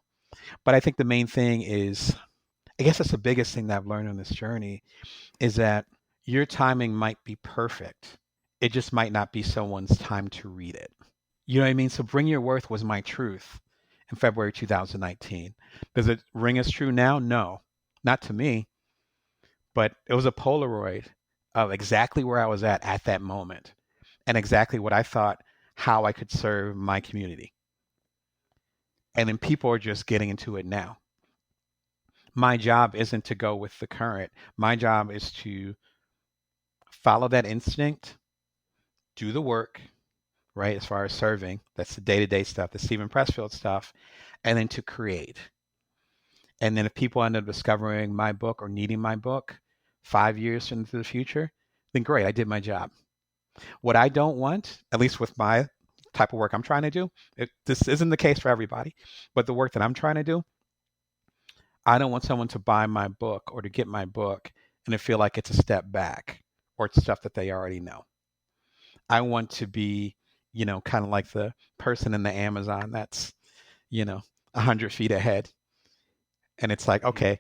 But I think the main thing is, I guess that's the biggest thing that I've learned on this journey, is that your timing might be perfect. It just might not be someone's time to read it. You know what I mean? So Bring Your Worth was my truth in February 2019. Does it ring as true now? No, not to me, but it was a Polaroid of exactly where I was at that moment, and exactly what I thought how I could serve my community. And then people are just getting into it now. My job isn't to go with the current. My job is to follow that instinct, do the work, right? As far as serving, that's the day-to-day stuff, the Stephen Pressfield stuff, and then to create. And then if people end up discovering my book or needing my book 5 years into the future, then great, I did my job. What I don't want, at least with my type of work I'm trying to do, this isn't the case for everybody, but the work that I'm trying to do, I don't want someone to buy my book or to get my book and to feel like it's a step back or it's stuff that they already know. I want to be, kind of like the person in the Amazon that's, 100 feet ahead. And it's like, okay,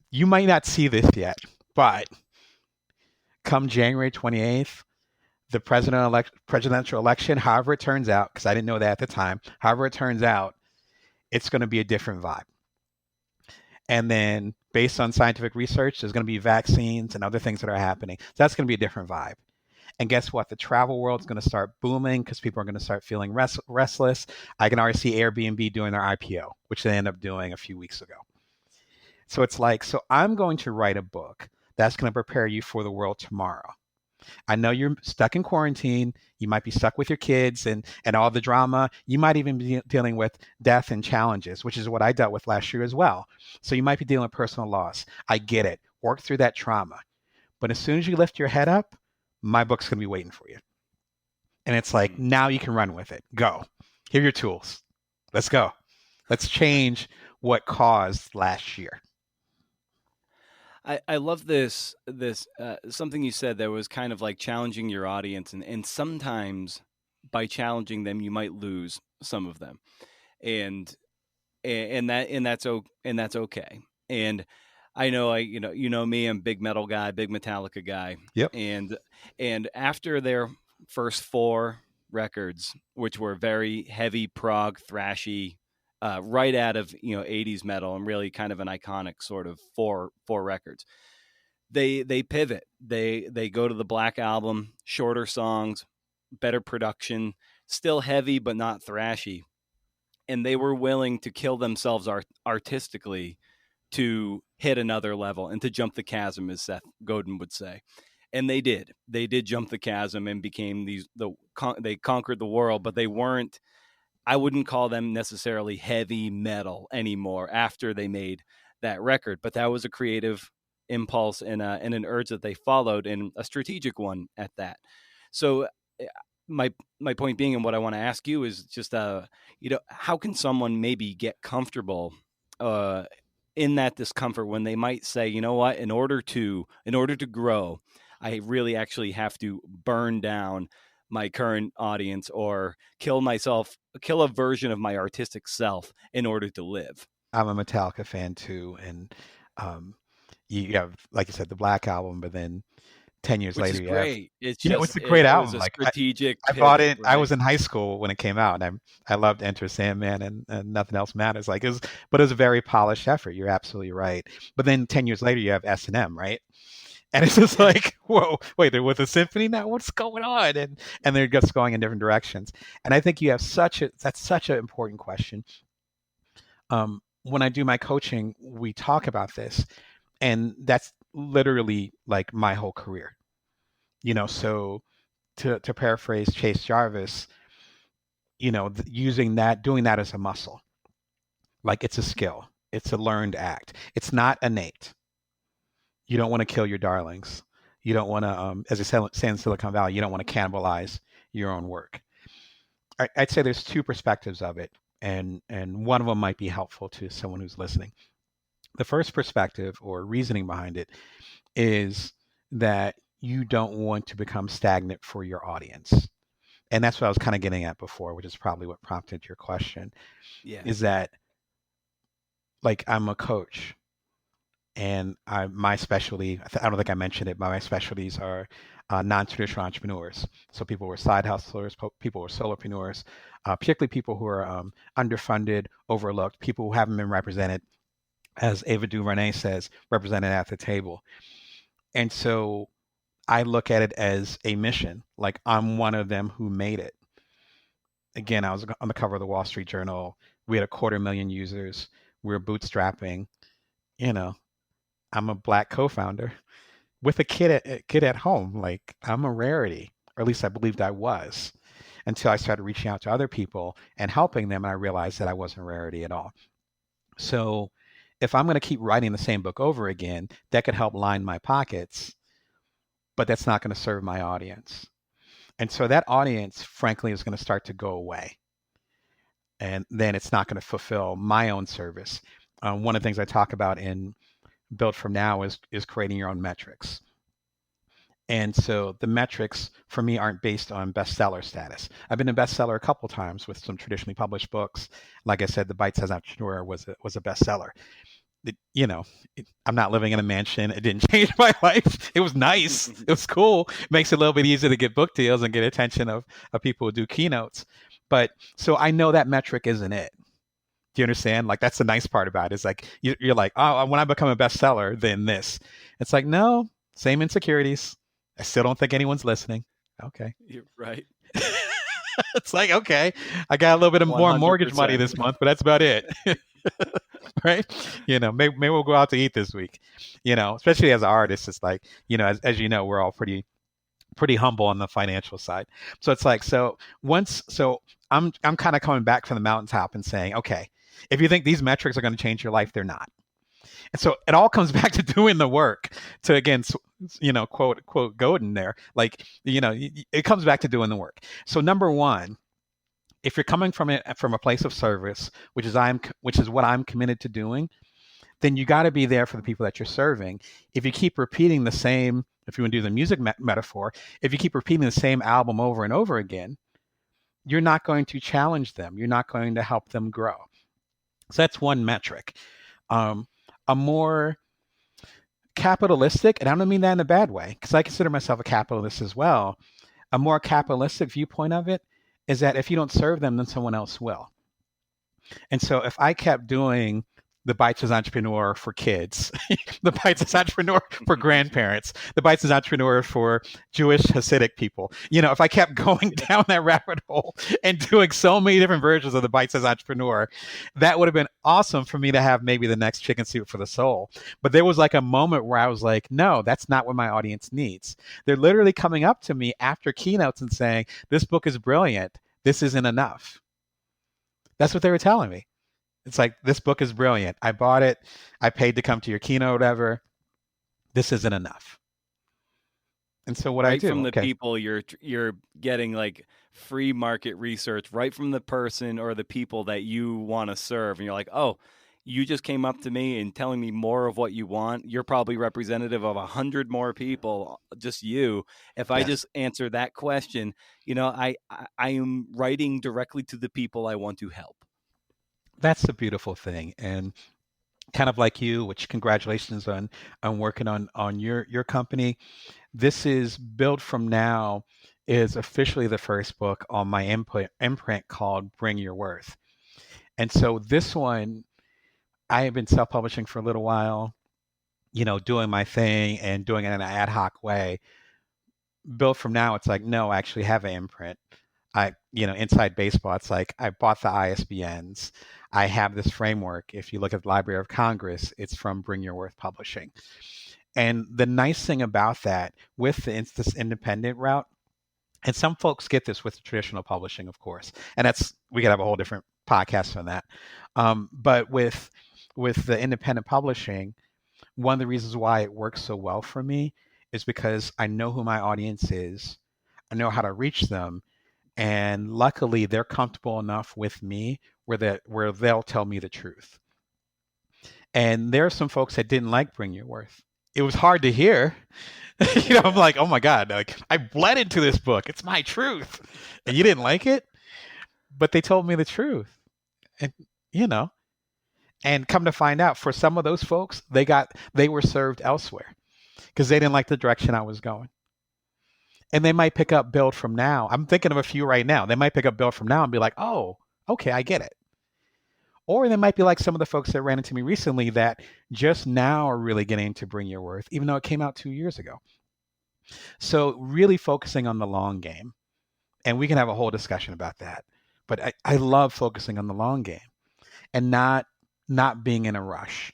you might not see this yet, but come January 28th, the presidential election, however it turns out, because I didn't know that at the time, however it turns out, it's going to be a different vibe. And then based on scientific research, there's going to be vaccines and other things that are happening. So that's going to be a different vibe. And guess what? The travel world's going to start booming because people are going to start feeling restless. I can already see Airbnb doing their IPO, which they ended up doing a few weeks ago. So it's like, so I'm going to write a book that's going to prepare you for the world tomorrow. I know you're stuck in quarantine. You might be stuck with your kids and all the drama. You might even be dealing with death and challenges, which is what I dealt with last year as well. So you might be dealing with personal loss. I get it. Work through that trauma. But as soon as you lift your head up, my book's going to be waiting for you. And it's like, now you can run with it. Go. Here are your tools. Let's go. Let's change what caused last year. I love this something you said that was kind of like challenging your audience, and sometimes by challenging them you might lose some of them, and that's okay. And I know you know me, I'm a big metal guy, big Metallica guy. Yep. And after their first 4 records, which were very heavy prog thrashy, right out of 80s metal, and really kind of an iconic sort of four records. They pivot. They go to the Black Album, shorter songs, better production, still heavy but not thrashy, and they were willing to kill themselves artistically to hit another level and to jump the chasm, as Seth Godin would say. And they did. They did jump the chasm and became they conquered the world, but they weren't. I wouldn't call them necessarily heavy metal anymore after they made that record, but that was a creative impulse and an urge that they followed, and a strategic one at that. So my point being, and what I want to ask you is just, how can someone maybe get comfortable in that discomfort when they might say, you know what, in order to grow, I really actually have to burn down my current audience or kill a version of my artistic self in order to live. I'm a Metallica fan too, and you have, like you said, the Black Album, but then 10 years Which later is you great. have, It's just it's a great album. It was a Like strategic. I bought pivot, it. I right? was in high school when it came out, and I loved Enter Sandman and Nothing Else Matters. But it was a very polished effort. You're absolutely right. But then 10 years later you have S&M, right? And it's just like, whoa, wait, they're with a symphony now? What's going on? And they're just going in different directions. And I think that's such an important question. When I do my coaching, we talk about this, and that's literally like my whole career. So to paraphrase Chase Jarvis, doing that as a muscle, like it's a skill, it's a learned act. It's not innate. You don't want to kill your darlings. You don't want to, as they say in Silicon Valley, you don't want to cannibalize your own work. I'd say there's two perspectives of it, and one of them might be helpful to someone who's listening. The first perspective or reasoning behind it is that you don't want to become stagnant for your audience. And that's what I was kind of getting at before, which is probably what prompted your question, Yeah. is that like I'm a coach and my specialty, I don't think I mentioned it, but my specialties are non-traditional entrepreneurs. So people who are side hustlers, people who are solopreneurs, particularly people who are underfunded, overlooked, people who haven't been represented, as Ava DuVernay says, represented at the table. And so I look at it as a mission. Like I'm one of them who made it. Again, I was on the cover of the Wall Street Journal. We had 250,000 users. We were bootstrapping. You know, I'm a Black co-founder with a kid at home. Like I'm a rarity, or at least I believed I was, until I started reaching out to other people and helping them, and I realized that I wasn't a rarity at all. So if I'm going to keep writing the same book over again, that could help line my pockets, but that's not going to serve my audience. And so that audience, frankly, is going to start to go away. And then it's not going to fulfill my own service. One of the things I talk about in Build From Now is creating your own metrics. And so the metrics for me aren't based on bestseller status. I've been a bestseller a couple times with some traditionally published books. Like I said, The Bite-Sized Entrepreneur was a bestseller. I'm not living in a mansion. It didn't change my life. It was nice. It was cool. It makes it a little bit easier to get book deals and get attention of people who do keynotes. But so I know that metric isn't it. Do you understand? Like that's the nice part about it. It's like you're like, oh, when I become a bestseller, then this. It's like, no, same insecurities. I still don't think anyone's listening. Okay. You're right. It's like, okay, I got a little bit of more mortgage money 100%. this month, but that's about it. Right? Maybe we'll go out to eat this week. Especially as an artist, it's like, as you know, we're all pretty humble on the financial side. So it's like, so I'm kind of coming back from the mountaintop and saying, okay, if you think these metrics are going to change your life, they're not. And so it all comes back to doing the work to, again, quote Godin there. Like, it comes back to doing the work. So number one, if you're coming from a place of service, which is what I'm committed to doing, then you got to be there for the people that you're serving. If you keep repeating the same, if you want to do the music metaphor, if you keep repeating the same album over and over again, you're not going to challenge them. You're not going to help them grow. So that's one metric. A more capitalistic, and I don't mean that in a bad way, because I consider myself a capitalist as well. A more capitalistic viewpoint of it is that if you don't serve them, then someone else will. And so if I kept doing the Bite-Sized Entrepreneur for kids, the Bite-Sized Entrepreneur for grandparents, the Bite-Sized Entrepreneur for Jewish Hasidic people. If I kept going down that rabbit hole and doing so many different versions of the Bite-Sized Entrepreneur, that would have been awesome for me to have maybe the next chicken soup for the soul. But there was like a moment where I was like, no, that's not what my audience needs. They're literally coming up to me after keynotes and saying, this book is brilliant. This isn't enough. That's what they were telling me. It's like, this book is brilliant. I bought it. I paid to come to your keynote, whatever. This isn't enough. And so what I do, from the people you're getting like free market research right from the person or the people that you want to serve. And you're like, oh, you just came up to me and telling me more of what you want. You're probably representative of 100 more people, just you. If I just answer that question, I am writing directly to the people I want to help. That's the beautiful thing. And kind of like you, which congratulations on working on your company. This is Build From Now is officially the first book on my imprint called Bring Your Worth. And so this one, I have been self-publishing for a little while, doing my thing and doing it in an ad hoc way. Build From Now, it's like, no, I actually have an imprint. Inside baseball, it's like I bought the ISBNs. I have this framework. If you look at the Library of Congress, it's from Bring Your Worth Publishing. And the nice thing about that with this independent route, and some folks get this with traditional publishing, of course, and we could have a whole different podcast on that. But with the independent publishing, one of the reasons why it works so well for me is because I know who my audience is. I know how to reach them, and luckily they're comfortable enough with me where they'll tell me the truth. And there are some folks that didn't like Bring Your Worth. It was hard to hear. I'm like, oh my God, like I bled into this book. It's my truth. And you didn't like it, but they told me the truth. And you know, and come to find out, for some of those folks, they were served elsewhere because they didn't like the direction I was going. And they might pick up Build From Now. I'm thinking of a few right now. They might pick up Build From Now and be like, oh, okay, I get it. Or they might be like some of the folks that ran into me recently that just now are really getting to Bring Your Worth, even though it came out 2 years ago. So really focusing on the long game. And we can have a whole discussion about that. But I love focusing on the long game and not being in a rush.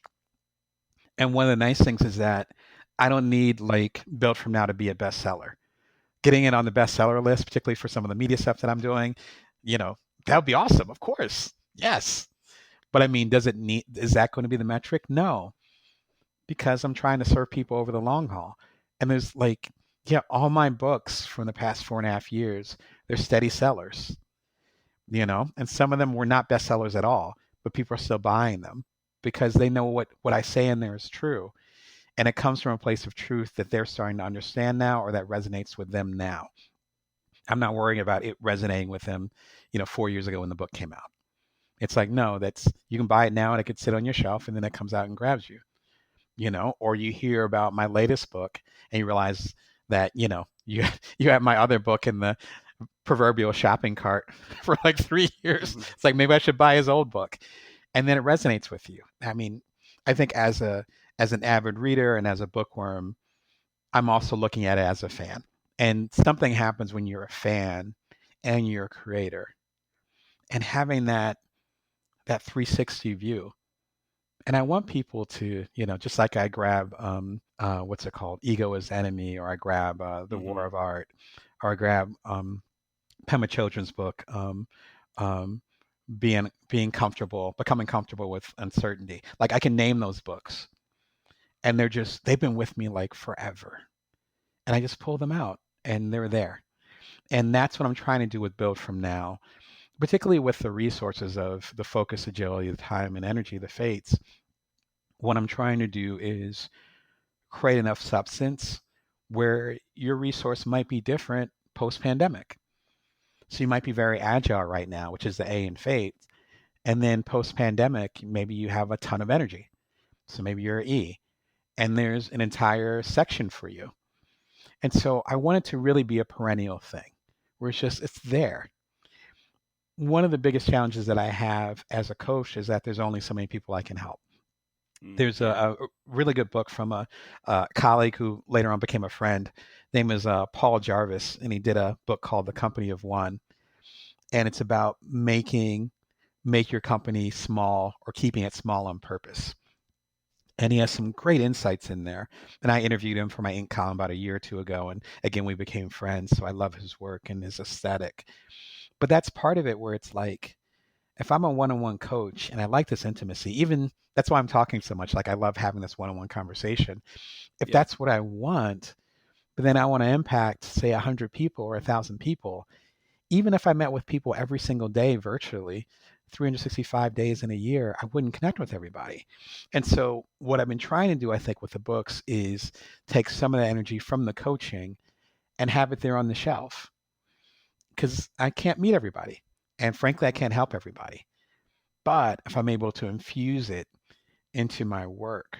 And one of the nice things is that I don't need like Build From Now to be a bestseller. Getting it on the bestseller list, particularly for some of the media stuff that I'm doing, that would be awesome. Of course. Yes. But I mean, is that going to be the metric? No, because I'm trying to serve people over the long haul. And there's like, yeah, all my books from the past 4.5 years, they're steady sellers, and some of them were not bestsellers at all, but people are still buying them because they know what I say in there is true. And it comes from a place of truth that they're starting to understand now, or that resonates with them now. I'm not worrying about it resonating with them, 4 years ago when the book came out. It's like, no, you can buy it now and it could sit on your shelf and then it comes out and grabs you, or you hear about my latest book and you realize that, you have my other book in the proverbial shopping cart for like 3 years. It's like, maybe I should buy his old book. And then it resonates with you. I mean, I think as an avid reader and as a bookworm, I'm also looking at it as a fan. And something happens when you're a fan and you're a creator, and having that 360 view. And I want people to, just like I grab, what's it called? Ego is Enemy, or I grab The War of Art, or I grab Pema Chodron's book, being comfortable, becoming comfortable with uncertainty. Like I can name those books, and they've been with me like forever. And I just pull them out and they're there. And that's what I'm trying to do with Build From Now, particularly with the resources of the focus, agility, the time and energy, the fates. What I'm trying to do is create enough substance where your resource might be different post-pandemic. So you might be very agile right now, which is the A in fate. And then post-pandemic, maybe you have a ton of energy. So maybe you're E. And there's an entire section for you. And so I want it to really be a perennial thing where it's there. One of the biggest challenges that I have as a coach is that there's only so many people I can help. There's a really good book from a colleague who later on became a friend. His name is Paul Jarvis, and he did a book called The Company of One. And it's about make your company small, or keeping it small on purpose. And he has some great insights in there. And I interviewed him for my Inc. column about a year or two ago. And again, we became friends. So I love his work and his aesthetic. But that's part of it where it's like, if I'm a one-on-one coach and I like this intimacy, even that's why I'm talking so much. Like I love having this one-on-one conversation. If that's what I want, but then I want to impact, say, 100 people or 1,000 people, even if I met with people every single day virtually, 365 days in a year, I wouldn't connect with everybody. And so what I've been trying to do, I think, with the books is take some of the energy from the coaching and have it there on the shelf, because I can't meet everybody. And frankly, I can't help everybody. But if I'm able to infuse it into my work,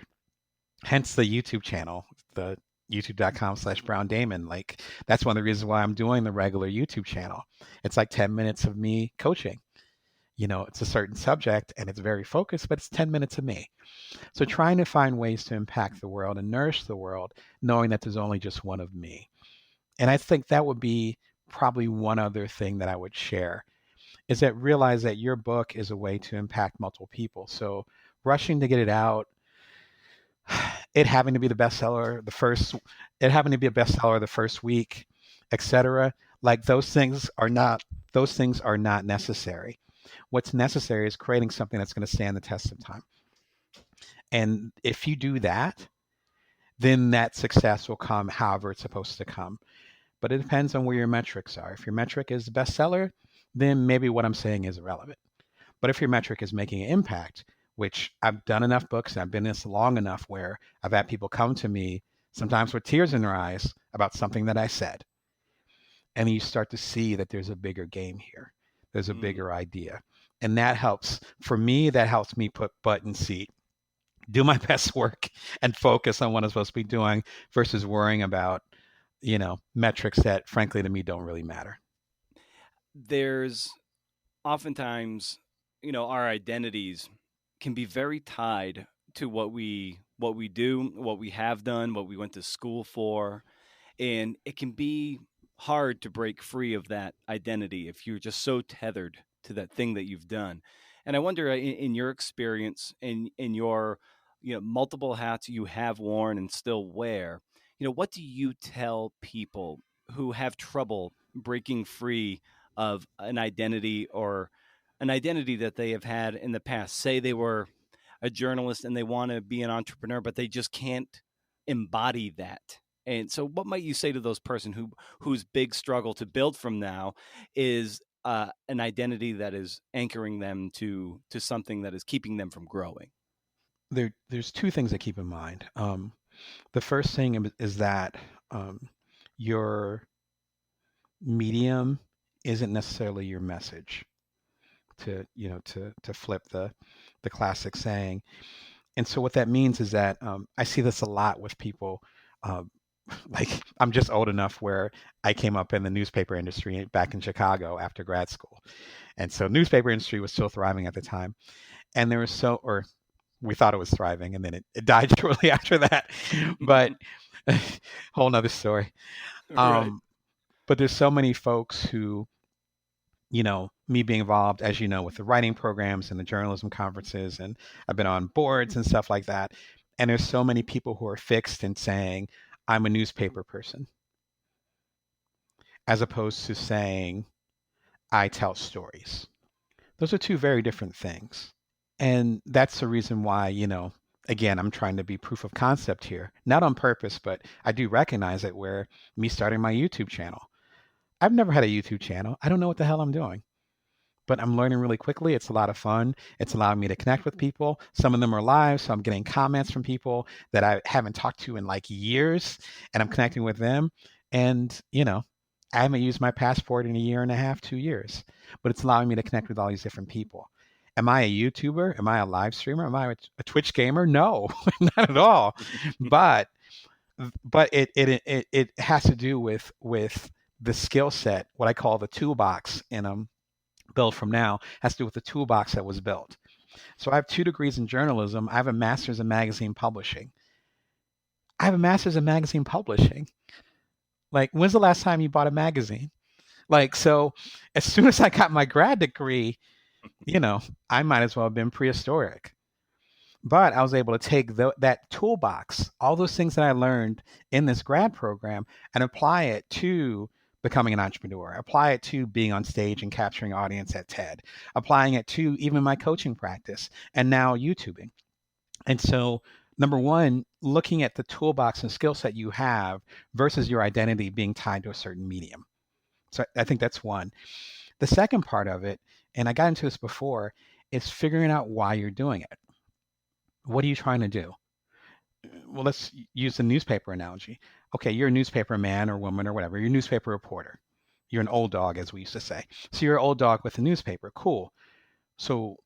hence the YouTube channel, the youtube.com/Brown Damon, like that's one of the reasons why I'm doing the regular YouTube channel. It's like 10 minutes of me coaching. It's a certain subject and it's very focused, but it's 10 minutes of me. So trying to find ways to impact the world and nourish the world, knowing that there's only just one of me. And I think that would be probably one other thing that I would share, is that realize that your book is a way to impact multiple people. So rushing to get it out, it having to be the bestseller it having to be a bestseller the first week, etc. Like those things are not necessary. What's necessary is creating something that's going to stand the test of time. And if you do that, then that success will come however it's supposed to come. But it depends on where your metrics are. If your metric is bestseller, then maybe what I'm saying is irrelevant. But if your metric is making an impact, which I've done enough books and I've been in this long enough where I've had people come to me, sometimes with tears in their eyes, about something that I said. And you start to see that there's a bigger game here. There's a Mm. bigger idea. And that helps, for me, that helps me put butt in seat, do my best work and focus on what I'm supposed to be doing versus worrying about, metrics that frankly to me don't really matter. There's oftentimes, our identities can be very tied to what we do, what we have done, what we went to school for, and it can be hard to break free of that identity if you're just so tethered to that thing that you've done. And I wonder, in your experience, in your multiple hats you have worn and still wear, what do you tell people who have trouble breaking free of an identity that they have had in the past? Say they were a journalist and they want to be an entrepreneur, but they just can't embody that. And so, what might you say to those person whose big struggle to build from now is an identity that is anchoring them to something that is keeping them from growing? There's two things to keep in mind. The first thing is that your medium isn't necessarily your message. To flip the classic saying. And so what that means is that I see this a lot with people. Um, like I'm just old enough where I came up in the newspaper industry back in Chicago after grad school, and so newspaper industry was still thriving at the time, and there was or we thought it was thriving, and then it died shortly after that. But whole nother story. Right. Um, but there's so many folks who, me being involved, as you know, with the writing programs and the journalism conferences, and I've been on boards and stuff like that. And there's so many people who are fixed in saying, I'm a newspaper person, as opposed to saying, I tell stories. Those are two very different things. And that's the reason why, again, I'm trying to be proof of concept here, not on purpose, but I do recognize it where me starting my YouTube channel. I've never had a YouTube channel. I don't know what the hell I'm doing, but I'm learning really quickly. It's a lot of fun. It's allowing me to connect with people. Some of them are live, so I'm getting comments from people that I haven't talked to in like years, and I'm connecting with them. And, I haven't used my passport in a year and a half, 2 years, but it's allowing me to connect with all these different people. Am I a YouTuber? Am I a live streamer? Am I a Twitch gamer? No, not at all. But it has to do with the skill set, what I call the toolbox in build from now, has to do with the toolbox that was built. So I have 2 degrees in journalism. I have a master's in magazine publishing. I have a master's in magazine publishing. Like, when's the last time you bought a magazine? Like, so as soon as I got my grad degree, I might as well have been prehistoric. But I was able to take that toolbox, all those things that I learned in this grad program, and apply it to becoming an entrepreneur, apply it to being on stage and capturing audience at TED, applying it to even my coaching practice, and now YouTubing. And so, number one, looking at the toolbox and skill set you have versus your identity being tied to a certain medium. So I think that's one. The second part of it, and I got into this before, is figuring out why you're doing it. What are you trying to do? Well, let's use the newspaper analogy. Okay, you're a newspaper man or woman or whatever. You're a newspaper reporter. You're an old dog, as we used to say. So you're an old dog with a newspaper. Cool. So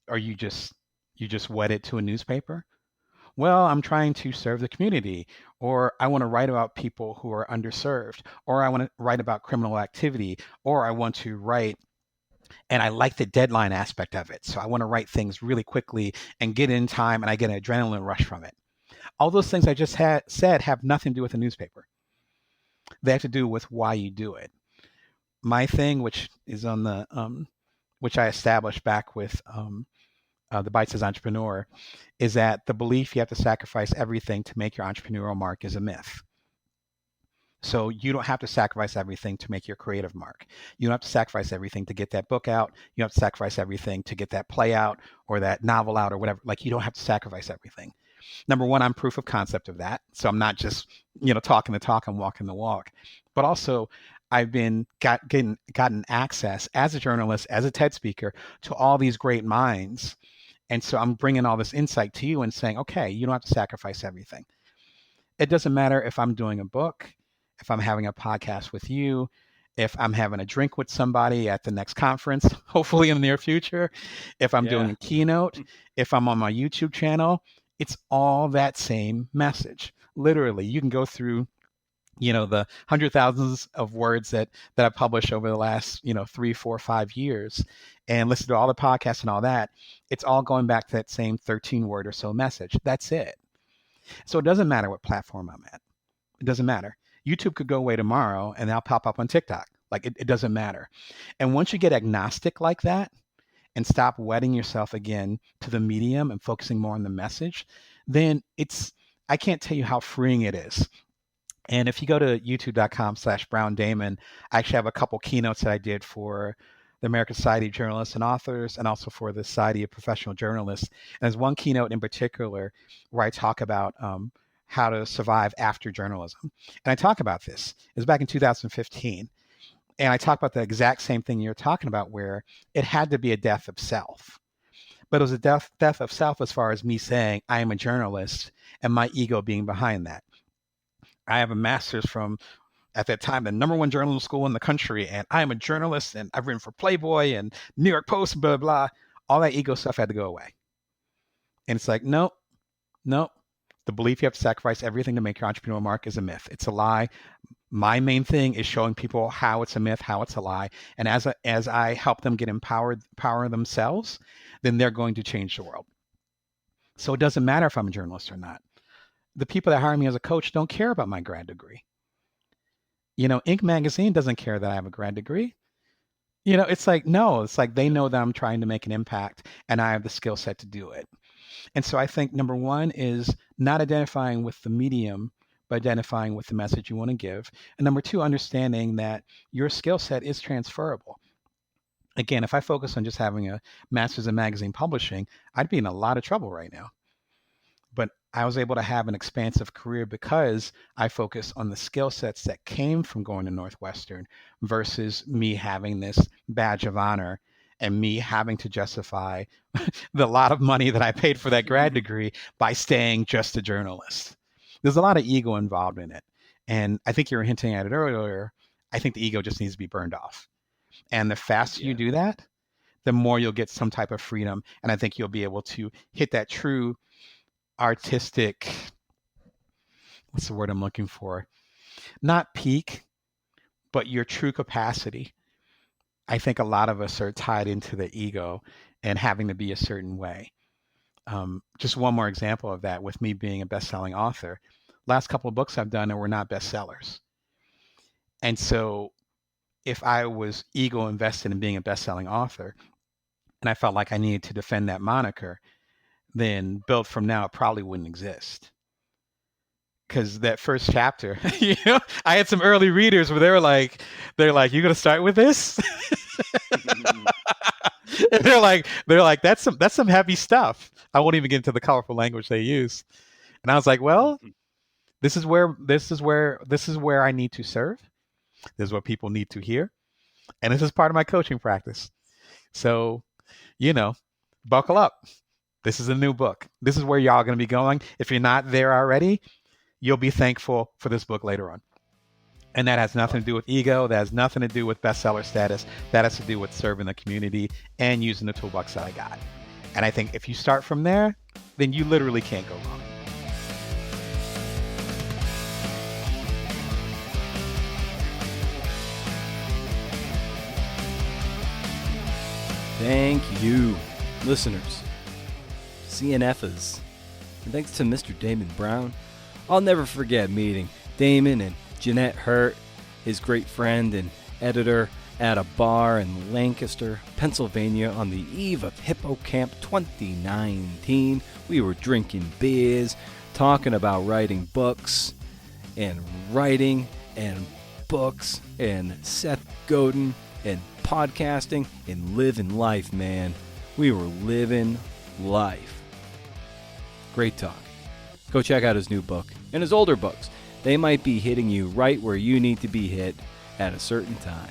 are you just wedded to a newspaper? Well, I'm trying to serve the community, or I want to write about people who are underserved, or I want to write about criminal activity, or I want to write, and I like the deadline aspect of it. So I want to write things really quickly and get in time, and I get an adrenaline rush from it. All those things I just said have nothing to do with a newspaper. They have to do with why you do it. My thing, which is on the which I established back with the Bite Size Entrepreneur, is that the belief you have to sacrifice everything to make your entrepreneurial mark is a myth. So you don't have to sacrifice everything to make your creative mark. You don't have to sacrifice everything to get that book out. You don't have to sacrifice everything to get that play out or that novel out or whatever. Like, you don't have to sacrifice everything. Number one, I'm proof of concept of that. So I'm not just, talking the talk, I'm walking the walk. But also, I've gotten access as a journalist, as a TED speaker, to all these great minds. And so I'm bringing all this insight to you and saying, okay, you don't have to sacrifice everything. It doesn't matter if I'm doing a book, if I'm having a podcast with you, if I'm having a drink with somebody at the next conference, hopefully in the near future, if I'm doing a keynote, if I'm on my YouTube channel, it's all that same message. Literally, you can go through, the 100,000s of words that I published over the last, 3, 4, 5 years and listen to all the podcasts and all that. It's all going back to that same 13 word or so message. That's it. So it doesn't matter what platform I'm at. It doesn't matter. YouTube could go away tomorrow and I'll pop up on TikTok. Like it doesn't matter. And once you get agnostic like that and stop wedding yourself again to the medium and focusing more on the message, then I can't tell you how freeing it is. And if you go to youtube.com/Brown Damon, I actually have a couple keynotes that I did for the American Society of Journalists and Authors, and also for the Society of Professional Journalists. And there's one keynote in particular where I talk about how to survive after journalism. And I talk about this. It was back in 2015. And I talk about the exact same thing you're talking about, where it had to be a death of self. But it was a death of self as far as me saying, I am a journalist, and my ego being behind that. I have a master's from, at that time, the #1 journalism school in the country, and I am a journalist, and I've written for Playboy and New York Post, blah, blah. All that ego stuff had to go away. And it's like, nope. The belief you have to sacrifice everything to make your entrepreneurial mark is a myth. It's a lie. My main thing is showing people how it's a myth, how it's a lie. And as I help them get empower themselves, then they're going to change the world. So it doesn't matter if I'm a journalist or not. The people that hire me as a coach don't care about my grad degree. Inc. magazine doesn't care that I have a grad degree. It's like they know that I'm trying to make an impact and I have the skill set to do it. And so I think number one is not identifying with the medium, but identifying with the message you want to give. And number two, understanding that your skill set is transferable. Again, if I focus on just having a master's in magazine publishing, I'd be in a lot of trouble right now. But I was able to have an expansive career because I focus on the skill sets that came from going to Northwestern versus me having this badge of honor and me having to justify the lot of money that I paid for that grad degree by staying just a journalist. There's a lot of ego involved in it. And I think you were hinting at it earlier. I think the ego just needs to be burned off. And the faster you do that, the more you'll get some type of freedom. And I think you'll be able to hit that true artistic, what's the word I'm looking for? Not peak, but your true capacity. I think a lot of us are tied into the ego and having to be a certain way. Just one more example of that with me being a best-selling author. Last couple of books I've done were not bestsellers. And so if I was ego invested in being a best-selling author and I felt like I needed to defend that moniker, then Built From Now probably wouldn't exist. Because that first chapter, I had some early readers where they're like, you're going to start with this? And they're like, that's some heavy stuff. I won't even get into the colorful language they use. And I was like, well, this is where I need to serve. This is what people need to hear. And this is part of my coaching practice. So, buckle up. This is a new book. This is where y'all going to be going. If you're not there already, you'll be thankful for this book later on. And that has nothing to do with ego. That has nothing to do with bestseller status. That has to do with serving the community and using the toolbox that I got. And I think if you start from there, then you literally can't go wrong. Thank you, listeners, CNFers, and thanks to Mr. Damon Brown. I'll never forget meeting Damon and Jeanette Hurt, his great friend and editor, at a bar in Lancaster, Pennsylvania on the eve of Hippo Camp 2019. We were drinking beers, talking about writing books and books and Seth Godin and podcasting and living life, man. We were living life. Great talk. go check out his new book and his older books. They might be hitting you right where you need to be hit at a certain time.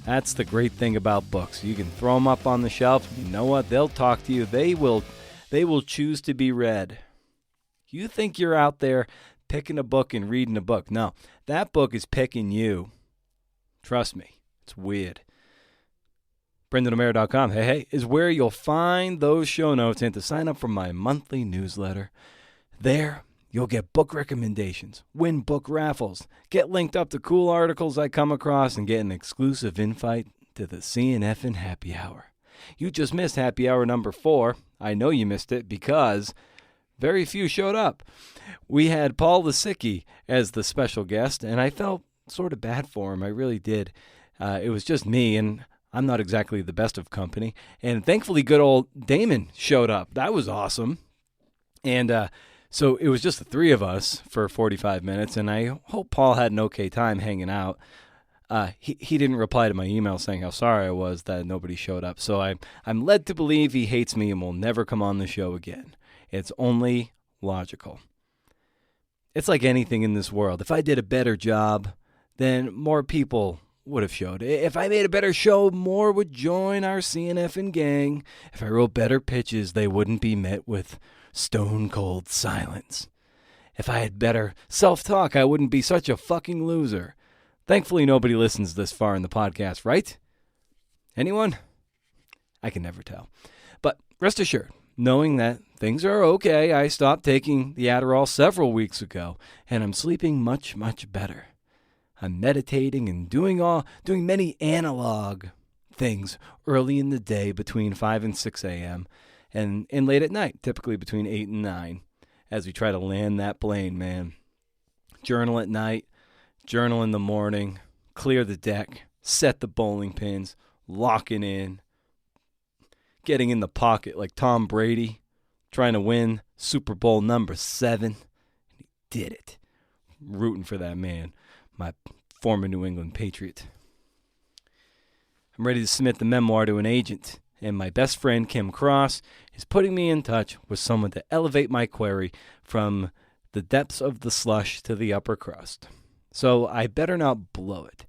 That's the great thing about books. You can throw them up on the shelf. You know what? They'll talk to you. They will choose to be read. You think you're out there picking a book and reading a book. No, that book is picking you. Trust me. It's weird. BrendanO'Meara.com, hey, is where you'll find those show notes and to sign up for my monthly newsletter. There, you'll get book recommendations, win book raffles, get linked up to cool articles I come across, and get an exclusive invite to the CNF and Happy Hour. You just missed Happy Hour number 4. I know you missed it because very few showed up. We had Paul Lisicki as the special guest, and I felt sort of bad for him. I really did. It was just me, and I'm not exactly the best of company. And thankfully, good old Damon showed up. That was awesome. And so it was just the 3 of us for 45 minutes, and I hope Paul had an okay time hanging out. He didn't reply to my email saying how sorry I was that nobody showed up. So I'm led to believe he hates me and will never come on the show again. It's only logical. It's like anything in this world. If I did a better job, then more people would have showed. If I made a better show, more would join our CNF and gang. If I wrote better pitches, they wouldn't be met with stone cold silence. If I had better self-talk, I wouldn't be such a fucking loser. Thankfully, nobody listens this far in the podcast, right? Anyone? I can never tell. But rest assured, knowing that things are okay, I stopped taking the Adderall several weeks ago, and I'm sleeping much, much better. I'm meditating and doing many analog things early in the day between 5 and 6 a.m. and late at night, typically between 8 and 9, as we try to land that plane, man. Journal at night, journal in the morning, clear the deck, set the bowling pins, locking in, getting in the pocket like Tom Brady, trying to win Super Bowl number 7. He did it. Rooting for that man. My former New England Patriot. I'm ready to submit the memoir to an agent, and my best friend Kim Cross is putting me in touch with someone to elevate my query from the depths of the slush to the upper crust. So I better not blow it.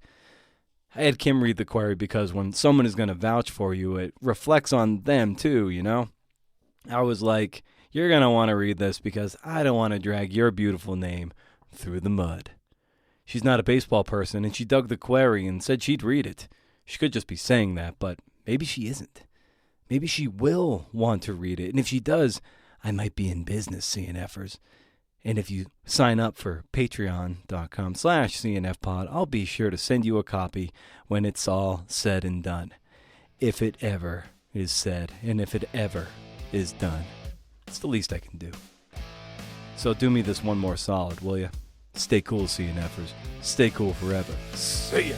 I had Kim read the query because when someone is going to vouch for you, it reflects on them too, you know? I was like, you're going to want to read this because I don't want to drag your beautiful name through the mud. She's not a baseball person, and she dug the query and said she'd read it. She could just be saying that, but maybe she isn't. Maybe she will want to read it, and if she does, I might be in business, CNFers. And if you sign up for patreon.com/CNFpod, I'll be sure to send you a copy when it's all said and done. If it ever is said, and if it ever is done. It's the least I can do. So do me this one more solid, will you? Stay cool, CNFers. Stay cool forever. See ya.